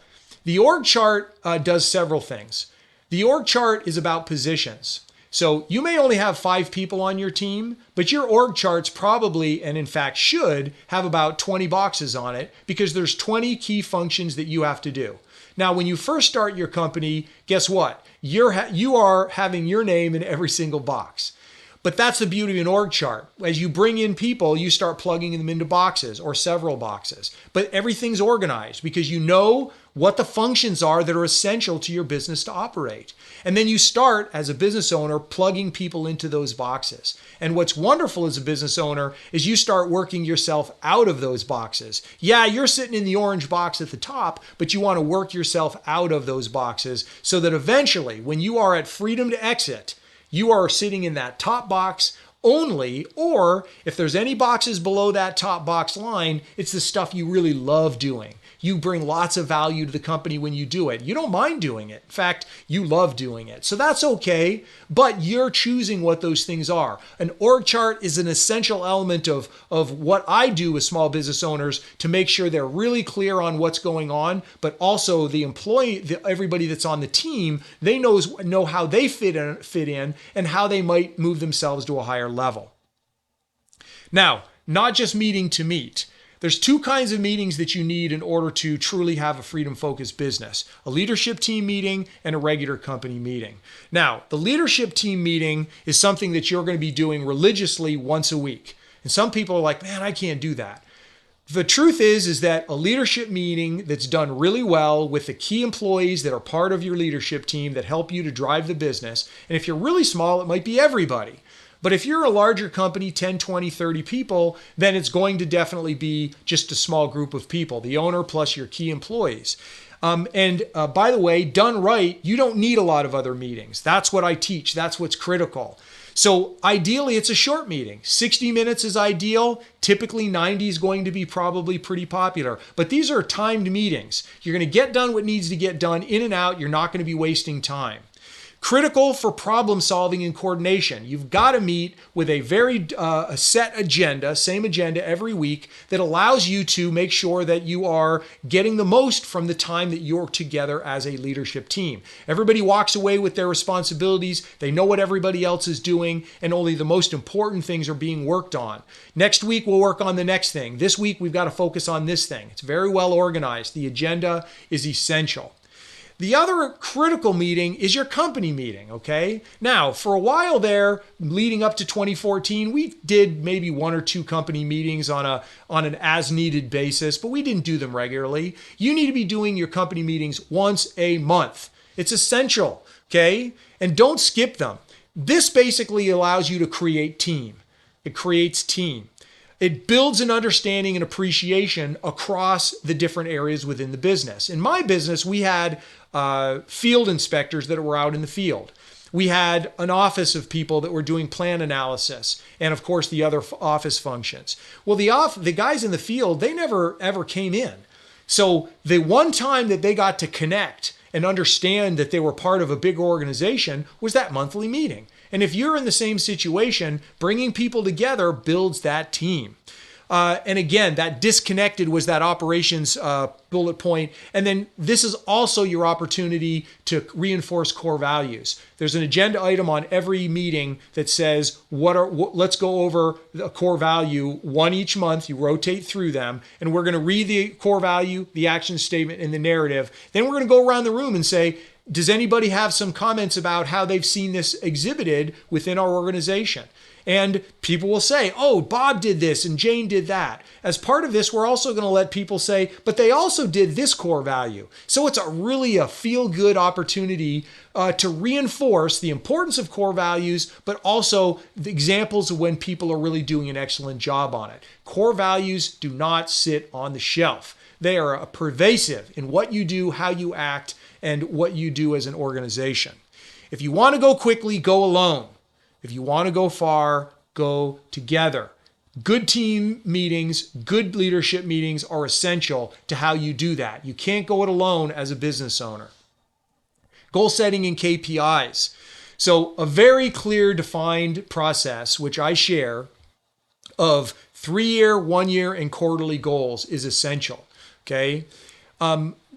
A: the org chart does several things. The org chart is about positions. So you may only have 5 people on your team, but your org charts probably, and in fact should, have about 20 boxes on it because there's 20 key functions that you have to do. Now, when you first start your company, guess what? You are having your name in every single box. But that's the beauty of an org chart. As you bring in people, you start plugging them into boxes or several boxes. But everything's organized because you know what the functions are that are essential to your business to operate. And then you start, as a business owner, plugging people into those boxes. And what's wonderful as a business owner is you start working yourself out of those boxes. Yeah, you're sitting in the orange box at the top, but you want to work yourself out of those boxes so that eventually, when you are at freedom to exit, you are sitting in that top box only, or if there's any boxes below that top box line, it's the stuff you really love doing. You bring lots of value to the company when you do it. You don't mind doing it. In fact, you love doing it. So that's okay, but you're choosing what those things are. An org chart is an essential element of what I do with small business owners to make sure they're really clear on what's going on, but also the employee, everybody that's on the team, they know how they fit in and how they might move themselves to a higher level. Now, not just meeting to meet. There's 2 kinds of meetings that you need in order to truly have a freedom-focused business: a leadership team meeting and a regular company meeting. Now, the leadership team meeting is something that you're going to be doing religiously once a week. And some people are like, man, I can't do that. The truth is that a leadership meeting that's done really well with the key employees that are part of your leadership team that help you to drive the business, and if you're really small, it might be everybody. But if you're a larger company, 10, 20, 30 people, then it's going to definitely be just a small group of people, the owner plus your key employees. By the way, done right, you don't need a lot of other meetings. That's what I teach. That's what's critical. So ideally, it's a short meeting. 60 minutes is ideal. Typically, 90 is going to be probably pretty popular. But these are timed meetings. You're going to get done what needs to get done, in and out. You're not going to be wasting time. Critical for problem solving and coordination. You've got to meet with a very set agenda, same agenda every week, that allows you to make sure that you are getting the most from the time that you're together as a leadership team. Everybody walks away with their responsibilities. They know what everybody else is doing, and only the most important things are being worked on. Next week, we'll work on the next thing. This week, we've got to focus on this thing. It's very well organized. The agenda is essential. The other critical meeting is your company meeting, okay? Now, for a while there, leading up to 2014, we did maybe 1 or 2 company meetings on an as-needed basis, but we didn't do them regularly. You need to be doing your company meetings once a month. It's essential, okay? And don't skip them. This basically allows you to create team. It creates team. It builds an understanding and appreciation across the different areas within the business. In my business, we had field inspectors that were out in the field. We had an office of people that were doing plan analysis, and of course the other office functions. Well, the guys in the field, they never ever came in. So the one time that they got to connect and understand that they were part of a bigger organization was that monthly meeting. And if you're in the same situation, bringing people together builds that team. And again, that disconnected was that operations bullet point. And then this is also your opportunity to reinforce core values. There's an agenda item on every meeting that says, let's go over a core value, one each month. You rotate through them, and we're going to read the core value, the action statement, and the narrative. Then we're going to go around the room and say, does anybody have some comments about how they've seen this exhibited within our organization? And people will say, oh, Bob did this and Jane did that. As part of this, we're also going to let people say, but they also did this core value. So it's really a feel-good opportunity to reinforce the importance of core values, but also the examples of when people are really doing an excellent job on it. Core values do not sit on the shelf. They are pervasive in what you do, how you act, and what you do as an organization. If you want to go quickly, go alone. If you want to go far, go together. Good team meetings, good leadership meetings are essential to how you do that. You can't go it alone as a business owner. Goal setting and KPIs. So a very clear defined process, which I share, of 3-year, 1-year, and quarterly goals is essential. Okay.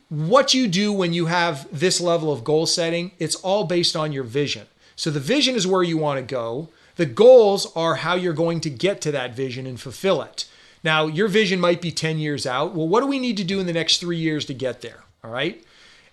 A: What you do when you have this level of goal setting, it's all based on your vision. So the vision is where you want to go. The goals are how you're going to get to that vision and fulfill it. Now, your vision might be 10 years out. Well, what do we need to do in the next 3 years to get there? All right.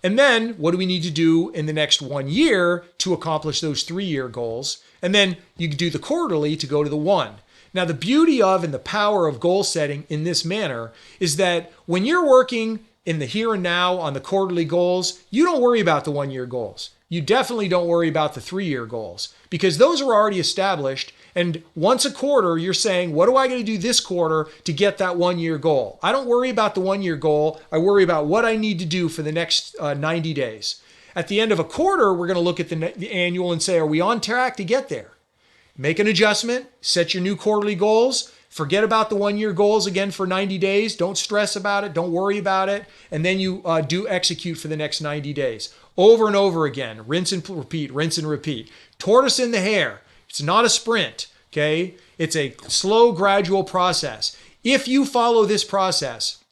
A: And then what do we need to do in the next 1 year to accomplish those 3-year goals? And then you can do the quarterly to go to the 1. Now, the beauty of and the power of goal setting in this manner is that when you're working in the here and now on the quarterly goals, you don't worry about the 1-year goals. You definitely don't worry about the 3-year goals because those are already established. And once a quarter, you're saying, what do I got to do this quarter to get that 1-year goal? I don't worry about the 1-year goal. I worry about what I need to do for the next 90 days. At the end of a quarter, we're going to look at the annual and say, are we on track to get there? Make an adjustment, set your new quarterly goals. Forget about the 1-year goals again for 90 days. Don't stress about it. Don't worry about it. And then you do execute for the next 90 days. Over and over again. Rinse and repeat, rinse and repeat. Tortoise in the hare. It's not a sprint, okay? It's a slow, gradual process. If you follow this process,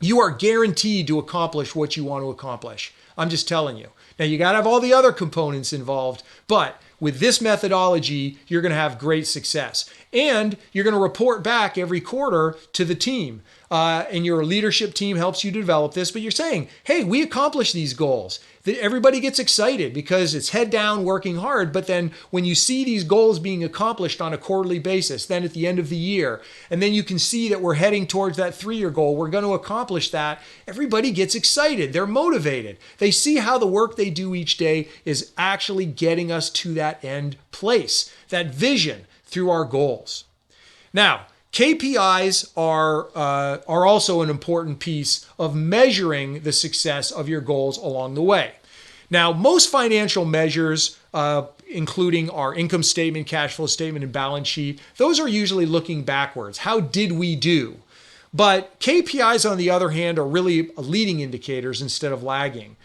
A: you are guaranteed to accomplish what you want to accomplish. I'm just telling you. Now, you got to have all the other components involved, but with this methodology, you're going to have great success. And you're going to report back every quarter to the team. And your leadership team helps you develop this, but you're saying, hey, we accomplished these goals. Everybody gets excited because it's head down working hard. But then when you see these goals being accomplished on a quarterly basis, then at the end of the year, and then you can see that we're heading towards that 3-year goal, we're going to accomplish that. Everybody gets excited. They're motivated. They see how the work they do each day is actually getting us to that end place, that vision through our goals. Now, KPIs are also an important piece of measuring the success of your goals along the way. Now, most financial measures, including our income statement, cash flow statement, and balance sheet, those are usually looking backwards. How did we do? But KPIs, on the other hand, are really leading indicators instead of lagging.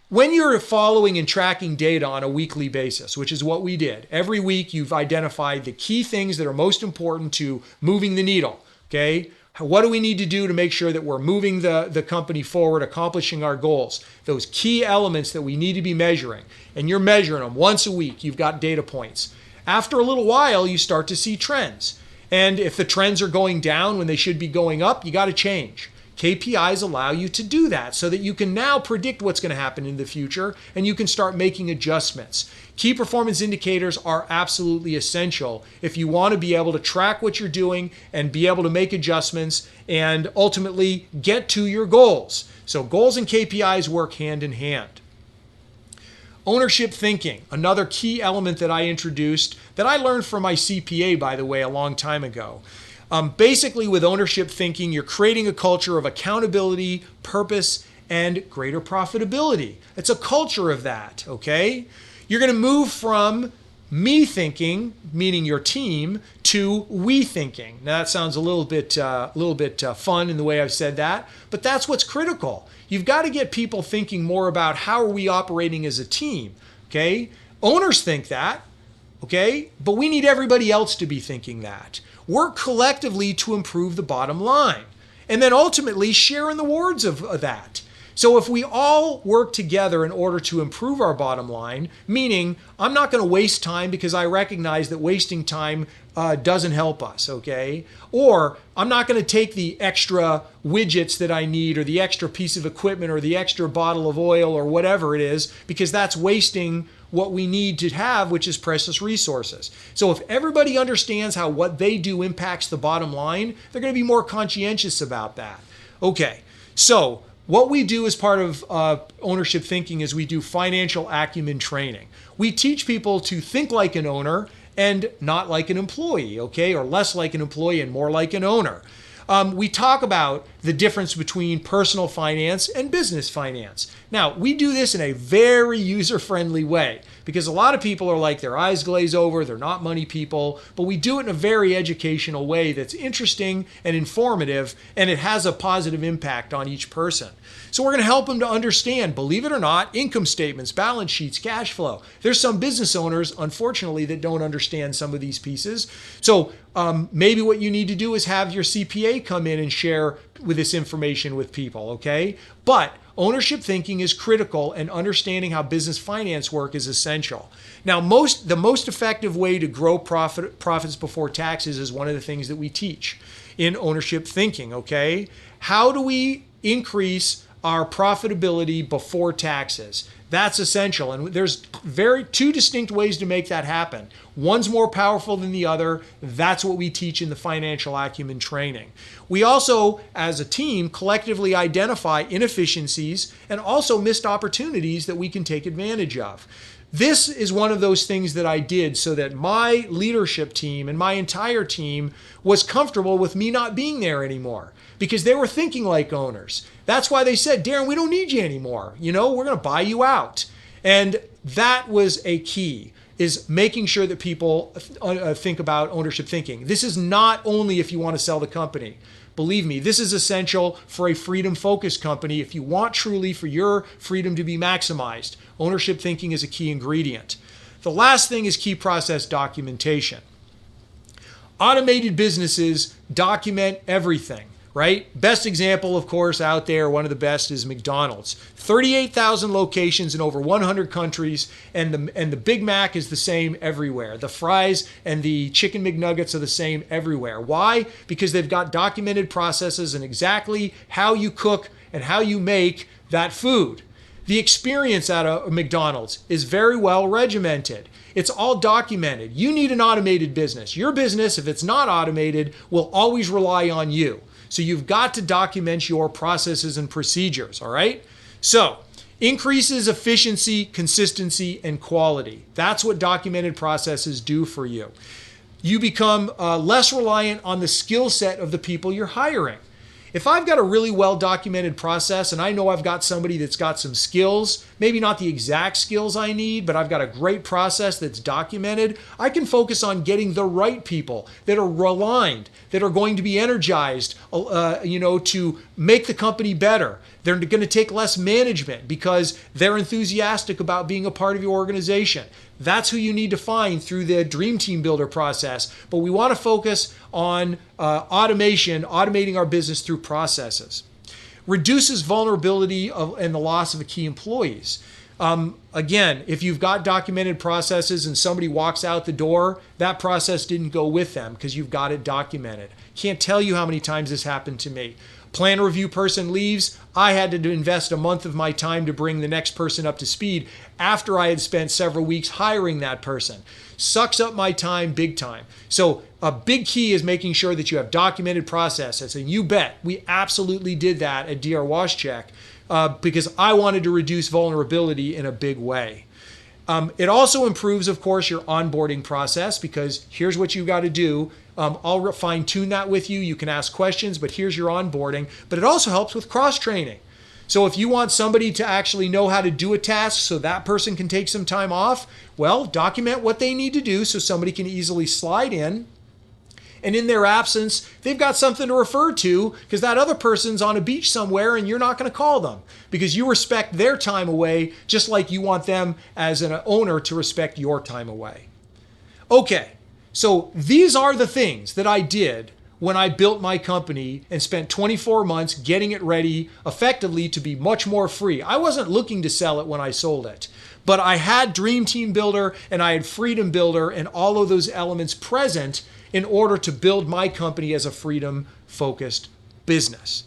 A: When you're following and tracking data on a weekly basis, which is what we did, every week you've identified the key things that are most important to moving the needle, okay? What do we need to do to make sure that we're moving the company forward, accomplishing our goals? Those key elements that we need to be measuring. And you're measuring them once a week. You've got data points. After a little while, you start to see trends. And if the trends are going down when they should be going up, you got to change. KPIs allow you to do that so that you can now predict what's going to happen in the future and you can start making adjustments. Key performance indicators are absolutely essential if you want to be able to track what you're doing and be able to make adjustments and ultimately get to your goals. So goals and KPIs work hand in hand. Ownership thinking, another key element that I introduced that I learned from my CPA, by the way, a long time ago. Basically, with ownership thinking, you're creating a culture of accountability, purpose, and greater profitability. It's a culture of that, okay? You're going to move from me thinking, meaning your team, to we thinking. Now, that sounds a little bit fun in the way I've said that, but that's what's critical. You've got to get people thinking more about how are we operating as a team, okay? Owners think that, okay? But we need everybody else to be thinking that. Work collectively to improve the bottom line. And then ultimately share in the rewards of that. So if we all work together in order to improve our bottom line, meaning I'm not going to waste time because I recognize that wasting time doesn't help us, okay? Or I'm not going to take the extra widgets that I need or the extra piece of equipment or the extra bottle of oil or whatever it is because that's wasting what we need to have, which is precious resources. So if everybody understands how what they do impacts the bottom line, they're going to be more conscientious about that. Okay, so what we do as part of ownership thinking is we do financial acumen training. We teach people to think like an owner and not like an employee, okay? Or less like an employee and more like an owner. we talk about the difference between personal finance and business finance. Now, we do this in a very user-friendly way because a lot of people are like their eyes glaze over, they're not money people, but we do it in a very educational way that's interesting and informative, and it has a positive impact on each person. So we're going to help them to understand, believe it or not, income statements, balance sheets, cash flow. There's some business owners, unfortunately, that don't understand some of these pieces. So maybe what you need to do is have your CPA come in and share with this information with people, okay? But ownership thinking is critical, and understanding how business finance work is essential. Now, the most effective way to grow profits before taxes is one of the things that we teach in ownership thinking, okay? How do we increase our profitability before taxes? That's essential. And there's two distinct ways to make that happen. One's more powerful than the other. That's what we teach in the financial acumen training. We also, as a team, collectively identify inefficiencies and also missed opportunities that we can take advantage of. This is one of those things that I did so that my leadership team and my entire team was comfortable with me not being there anymore, because they were thinking like owners. That's why they said, Darren, we don't need you anymore. We're going to buy you out. And that was a key, is making sure that people think about ownership thinking. This is not only if you want to sell the company. Believe me, this is essential for a freedom-focused company if you want truly for your freedom to be maximized. Ownership thinking is a key ingredient. The last thing is key process documentation. Automated businesses document everything, right? Best example, of course, out there, one of the best is McDonald's. 38,000 locations in over 100 countries, and the Big Mac is the same everywhere. The fries and the chicken McNuggets are the same everywhere. Why? Because they've got documented processes and exactly how you cook and how you make that food. The experience at a McDonald's is very well regimented. It's all documented. You need an automated business. Your business, if it's not automated, will always rely on you. So you've got to document your processes and procedures, all right? So increases efficiency, consistency, and quality. That's what documented processes do for you. You become less reliant on the skill set of the people you're hiring. If I've got a really well-documented process and I know I've got somebody that's got some skills, maybe not the exact skills I need, but I've got a great process that's documented, I can focus on getting the right people that are aligned, that are going to be energized, to make the company better. They're going to take less management because they're enthusiastic about being a part of your organization. That's who you need to find through the Dream Team Builder process. But we want to focus on automating our business through processes. Reduces vulnerability and the loss of key employees. Again, if you've got documented processes and somebody walks out the door, that process didn't go with them because you've got it documented. Can't tell you how many times this happened to me. Plan review person leaves. I had to invest a month of my time to bring the next person up to speed after I had spent several weeks hiring that person. Sucks up my time big time. So a big key is making sure that you have documented processes. And you bet, we absolutely did that at DR WashCheck because I wanted to reduce vulnerability in a big way. It also improves, of course, your onboarding process because here's what you got to do. I'll fine-tune that with you. You can ask questions, but here's your onboarding. But it also helps with cross-training. So if you want somebody to actually know how to do a task so that person can take some time off, well, document what they need to do so somebody can easily slide in. And in their absence, they've got something to refer to because that other person's on a beach somewhere and you're not going to call them because you respect their time away just like you want them as an owner to respect your time away. Okay, so these are the things that I did when I built my company and spent 24 months getting it ready effectively to be much more free. I wasn't looking to sell it when I sold it, but I had Dream Team Builder and I had Freedom Builder and all of those elements present in order to build my company as a freedom-focused business.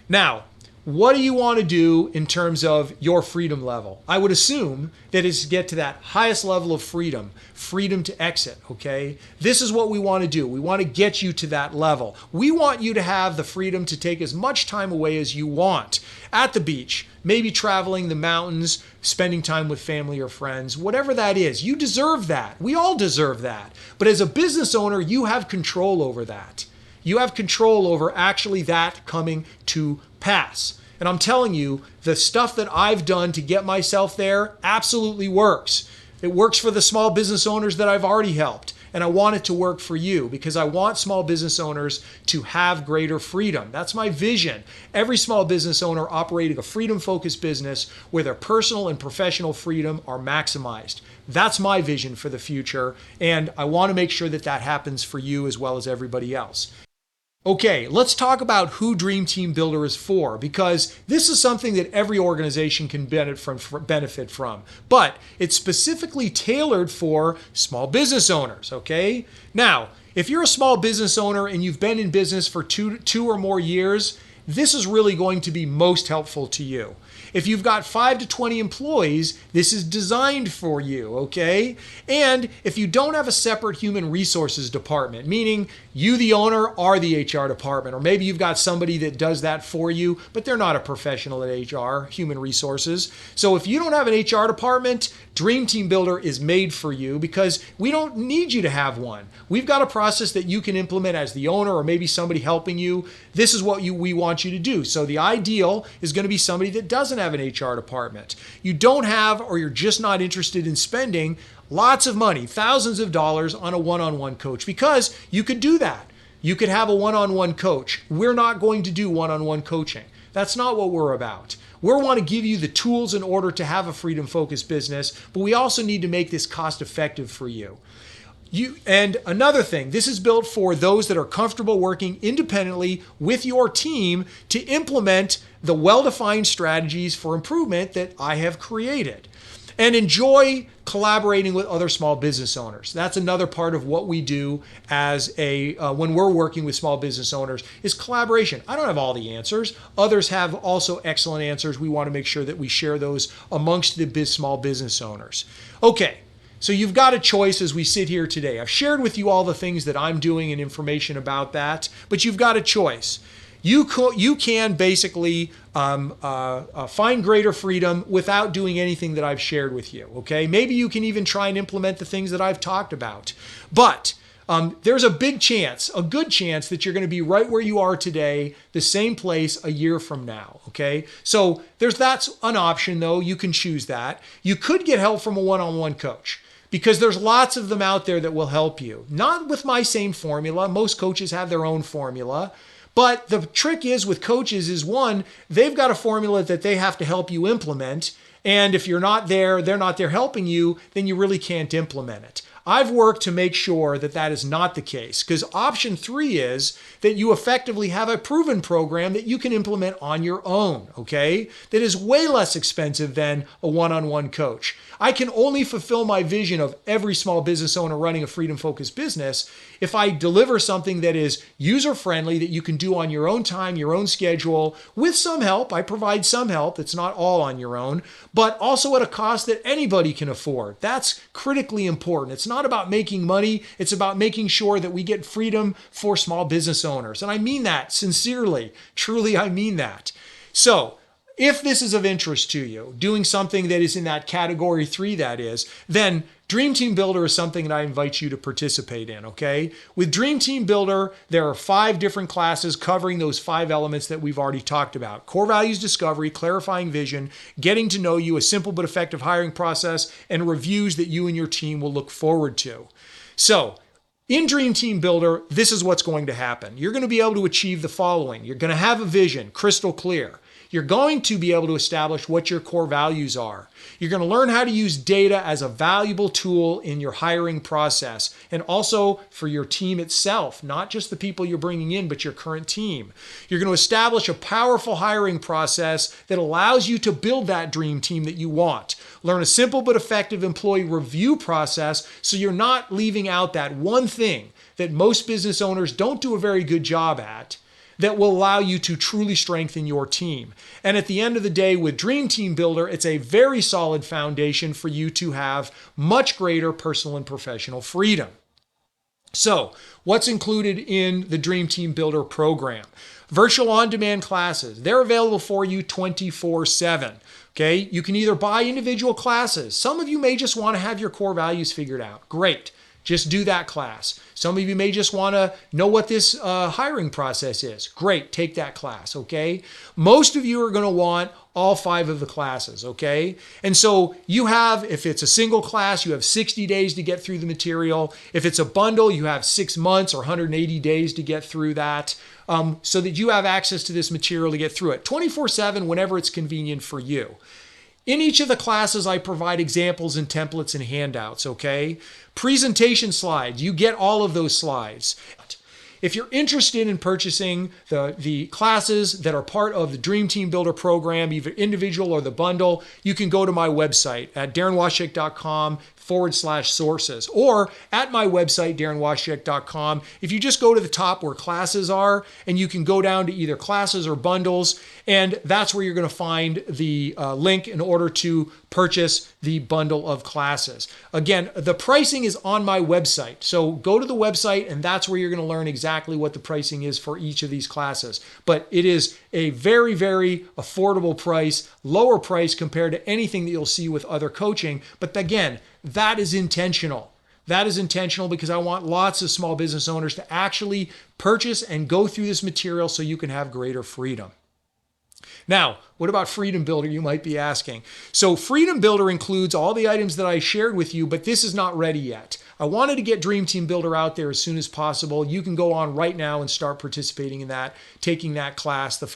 A: Now, what do you want to do in terms of your freedom level? I would assume that it's to get to that highest level of freedom, freedom to exit, okay? This is what we want to do. We want to get you to that level. We want you to have the freedom to take as much time away as you want at the beach, maybe traveling the mountains, spending time with family or friends, whatever that is. You deserve that. We all deserve that. But as a business owner, you have control over that. You have control over actually that coming to pass. And I'm telling you, the stuff that I've done to get myself there absolutely works. It works for the small business owners that I've already helped. And I want it to work for you because I want small business owners to have greater freedom. That's my vision. Every small business owner operating a freedom-focused business where their personal and professional freedom are maximized. That's my vision for the future. And I want to make sure that that happens for you as well as everybody else. Okay, let's talk about who Dream Team Builder is for, because this is something that every organization can benefit from, but it's specifically tailored for small business owners, okay? Now, if you're a small business owner and you've been in business for two or more years, this is really going to be most helpful to you. If you've got 5 to 20 employees, this is designed for you, okay? And if you don't have a separate human resources department, meaning you, the owner, are the HR department, or maybe you've got somebody that does that for you, but they're not a professional at HR, human resources. So if you don't have an HR department, Dream Team Builder is made for you because we don't need you to have one. We've got a process that you can implement as the owner or maybe somebody helping you. This is what we want you to do. So the ideal is going to be somebody that doesn't have an HR department. You don't have, or you're just not interested in spending lots of money, thousands of dollars on a one-on-one coach, because you could do that. You could have a one-on-one coach. We're not going to do one-on-one coaching. That's not what we're about. We want to give you the tools in order to have a freedom-focused business, but we also need to make this cost-effective for you. And another thing, this is built for those that are comfortable working independently with your team to implement the well-defined strategies for improvement that I have created. And enjoy collaborating with other small business owners. That's another part of what we do as when we're working with small business owners is collaboration. I don't have all the answers. Others have also excellent answers. We want to make sure that we share those amongst the small business owners. Okay. So you've got a choice as we sit here today. I've shared with you all the things that I'm doing and information about that, but you've got a choice. You can basically find greater freedom without doing anything that I've shared with you, okay? Maybe you can even try and implement the things that I've talked about. But there's a good chance that you're going to be right where you are today, the same place a year from now, okay? So that's an option, though. You can choose that. You could get help from a one-on-one coach, because there's lots of them out there that will help you. Not with my same formula. Most coaches have their own formula. But the trick is with coaches is, one, they've got a formula that they have to help you implement. And if you're not there, they're not there helping you, then you really can't implement it. I've worked to make sure that that is not the case, because option 3 is that you effectively have a proven program that you can implement on your own, okay? That is way less expensive than a one-on-one coach. I can only fulfill my vision of every small business owner running a freedom-focused business if I deliver something that is user-friendly, that you can do on your own time, your own schedule, with some help. I provide some help. It's not all on your own, but also at a cost that anybody can afford. That's critically important. It's not about making money. It's about making sure that we get freedom for small business owners. And I mean that sincerely. Truly, I mean that. So, if this is of interest to you, doing something that is in that category 3, that is, then Dream Team Builder is something that I invite you to participate in, okay? With Dream Team Builder, there are 5 different classes covering those 5 elements that we've already talked about. Core values discovery, clarifying vision, getting to know you, a simple but effective hiring process, and reviews that you and your team will look forward to. So, in Dream Team Builder, this is what's going to happen. You're going to be able to achieve the following. You're going to have a vision, crystal clear. You're going to be able to establish what your core values are. You're going to learn how to use data as a valuable tool in your hiring process and also for your team itself, not just the people you're bringing in, but your current team. You're going to establish a powerful hiring process that allows you to build that dream team that you want. Learn a simple but effective employee review process so you're not leaving out that one thing that most business owners don't do a very good job at, that will allow you to truly strengthen your team. And at the end of the day, with Dream Team Builder, it's a very solid foundation for you to have much greater personal and professional freedom. So, what's included in the Dream Team Builder program? Virtual on-demand classes. They're available for you 24/7. Okay? You can either buy individual classes. Some of you may just want to have your core values figured out. Great. Just do that class. Some of you may just want to know what this hiring process is. Great, take that class, okay? Most of you are going to want all 5 of the classes, okay? And so you have, if it's a single class, you have 60 days to get through the material. If it's a bundle, you have 6 months or 180 days to get through that, so that you have access to this material to get through it 24/7 whenever it's convenient for you. In each of the classes, I provide examples and templates and handouts, okay? Presentation slides, you get all of those slides. If you're interested in purchasing the classes that are part of the Dream Team Builder program, either individual or the bundle, you can go to my website at darrenwashek.com/sources, or at my website, darrenwashek.com. If you just go to the top where classes are, and you can go down to either classes or bundles, and that's where you're going to find the link in order to purchase the bundle of classes. Again, the pricing is on my website. So go to the website, and that's where you're going to learn exactly what the pricing is for each of these classes. But it is a very, very affordable price, lower price compared to anything that you'll see with other coaching. But again, that is intentional. That is intentional because I want lots of small business owners to actually purchase and go through this material so you can have greater freedom. Now, what about Freedom Builder, you might be asking? So Freedom Builder includes all the items that I shared with you, but this is not ready yet. I wanted to get Dream Team Builder out there as soon as possible. You can go on right now and start participating in that, taking that class, the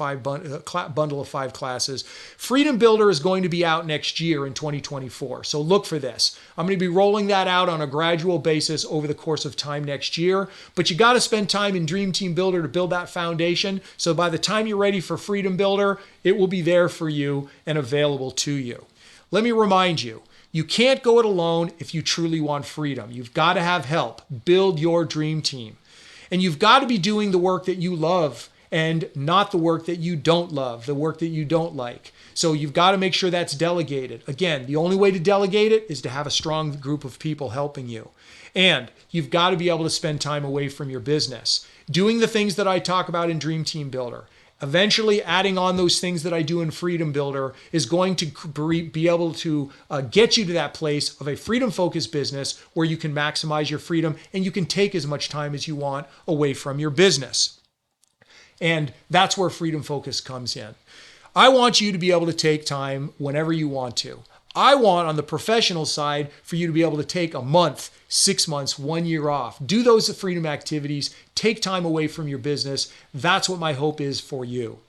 A: bundle of 5 classes. Freedom Builder is going to be out next year in 2024, so look for this. I'm going to be rolling that out on a gradual basis over the course of time next year, but you got to spend time in Dream Team Builder to build that foundation, so by the time you're ready for Freedom Builder, it will be there for you and available to you. Let me remind you, you can't go it alone if you truly want freedom. You've got to have help. Build your dream team. And you've got to be doing the work that you love and not the work that you don't love, the work that you don't like. So you've got to make sure that's delegated. Again, the only way to delegate it is to have a strong group of people helping you. And you've got to be able to spend time away from your business, doing the things that I talk about in Dream Team Builder. Eventually, adding on those things that I do in Freedom Builder is going to be able to get you to that place of a freedom-focused business where you can maximize your freedom and you can take as much time as you want away from your business. And that's where Freedom Focus comes in. I want you to be able to take time whenever you want to. I want, on the professional side, for you to be able to take a month, 6 months, 1 year off. Do those freedom activities. Take time away from your business. That's what my hope is for you.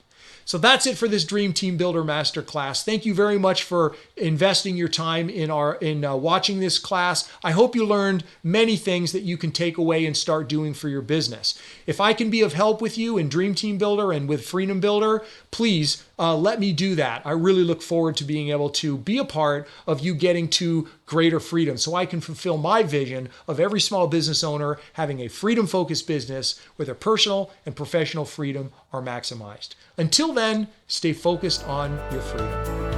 A: So that's it for this Dream Team Builder Masterclass. Thank you very much for investing your time in watching this class. I hope you learned many things that you can take away and start doing for your business. If I can be of help with you in Dream Team Builder and with Freedom Builder, please let me do that. I really look forward to being able to be a part of you getting to greater freedom so I can fulfill my vision of every small business owner having a freedom-focused business where their personal and professional freedom are maximized. Until then, stay focused on your freedom.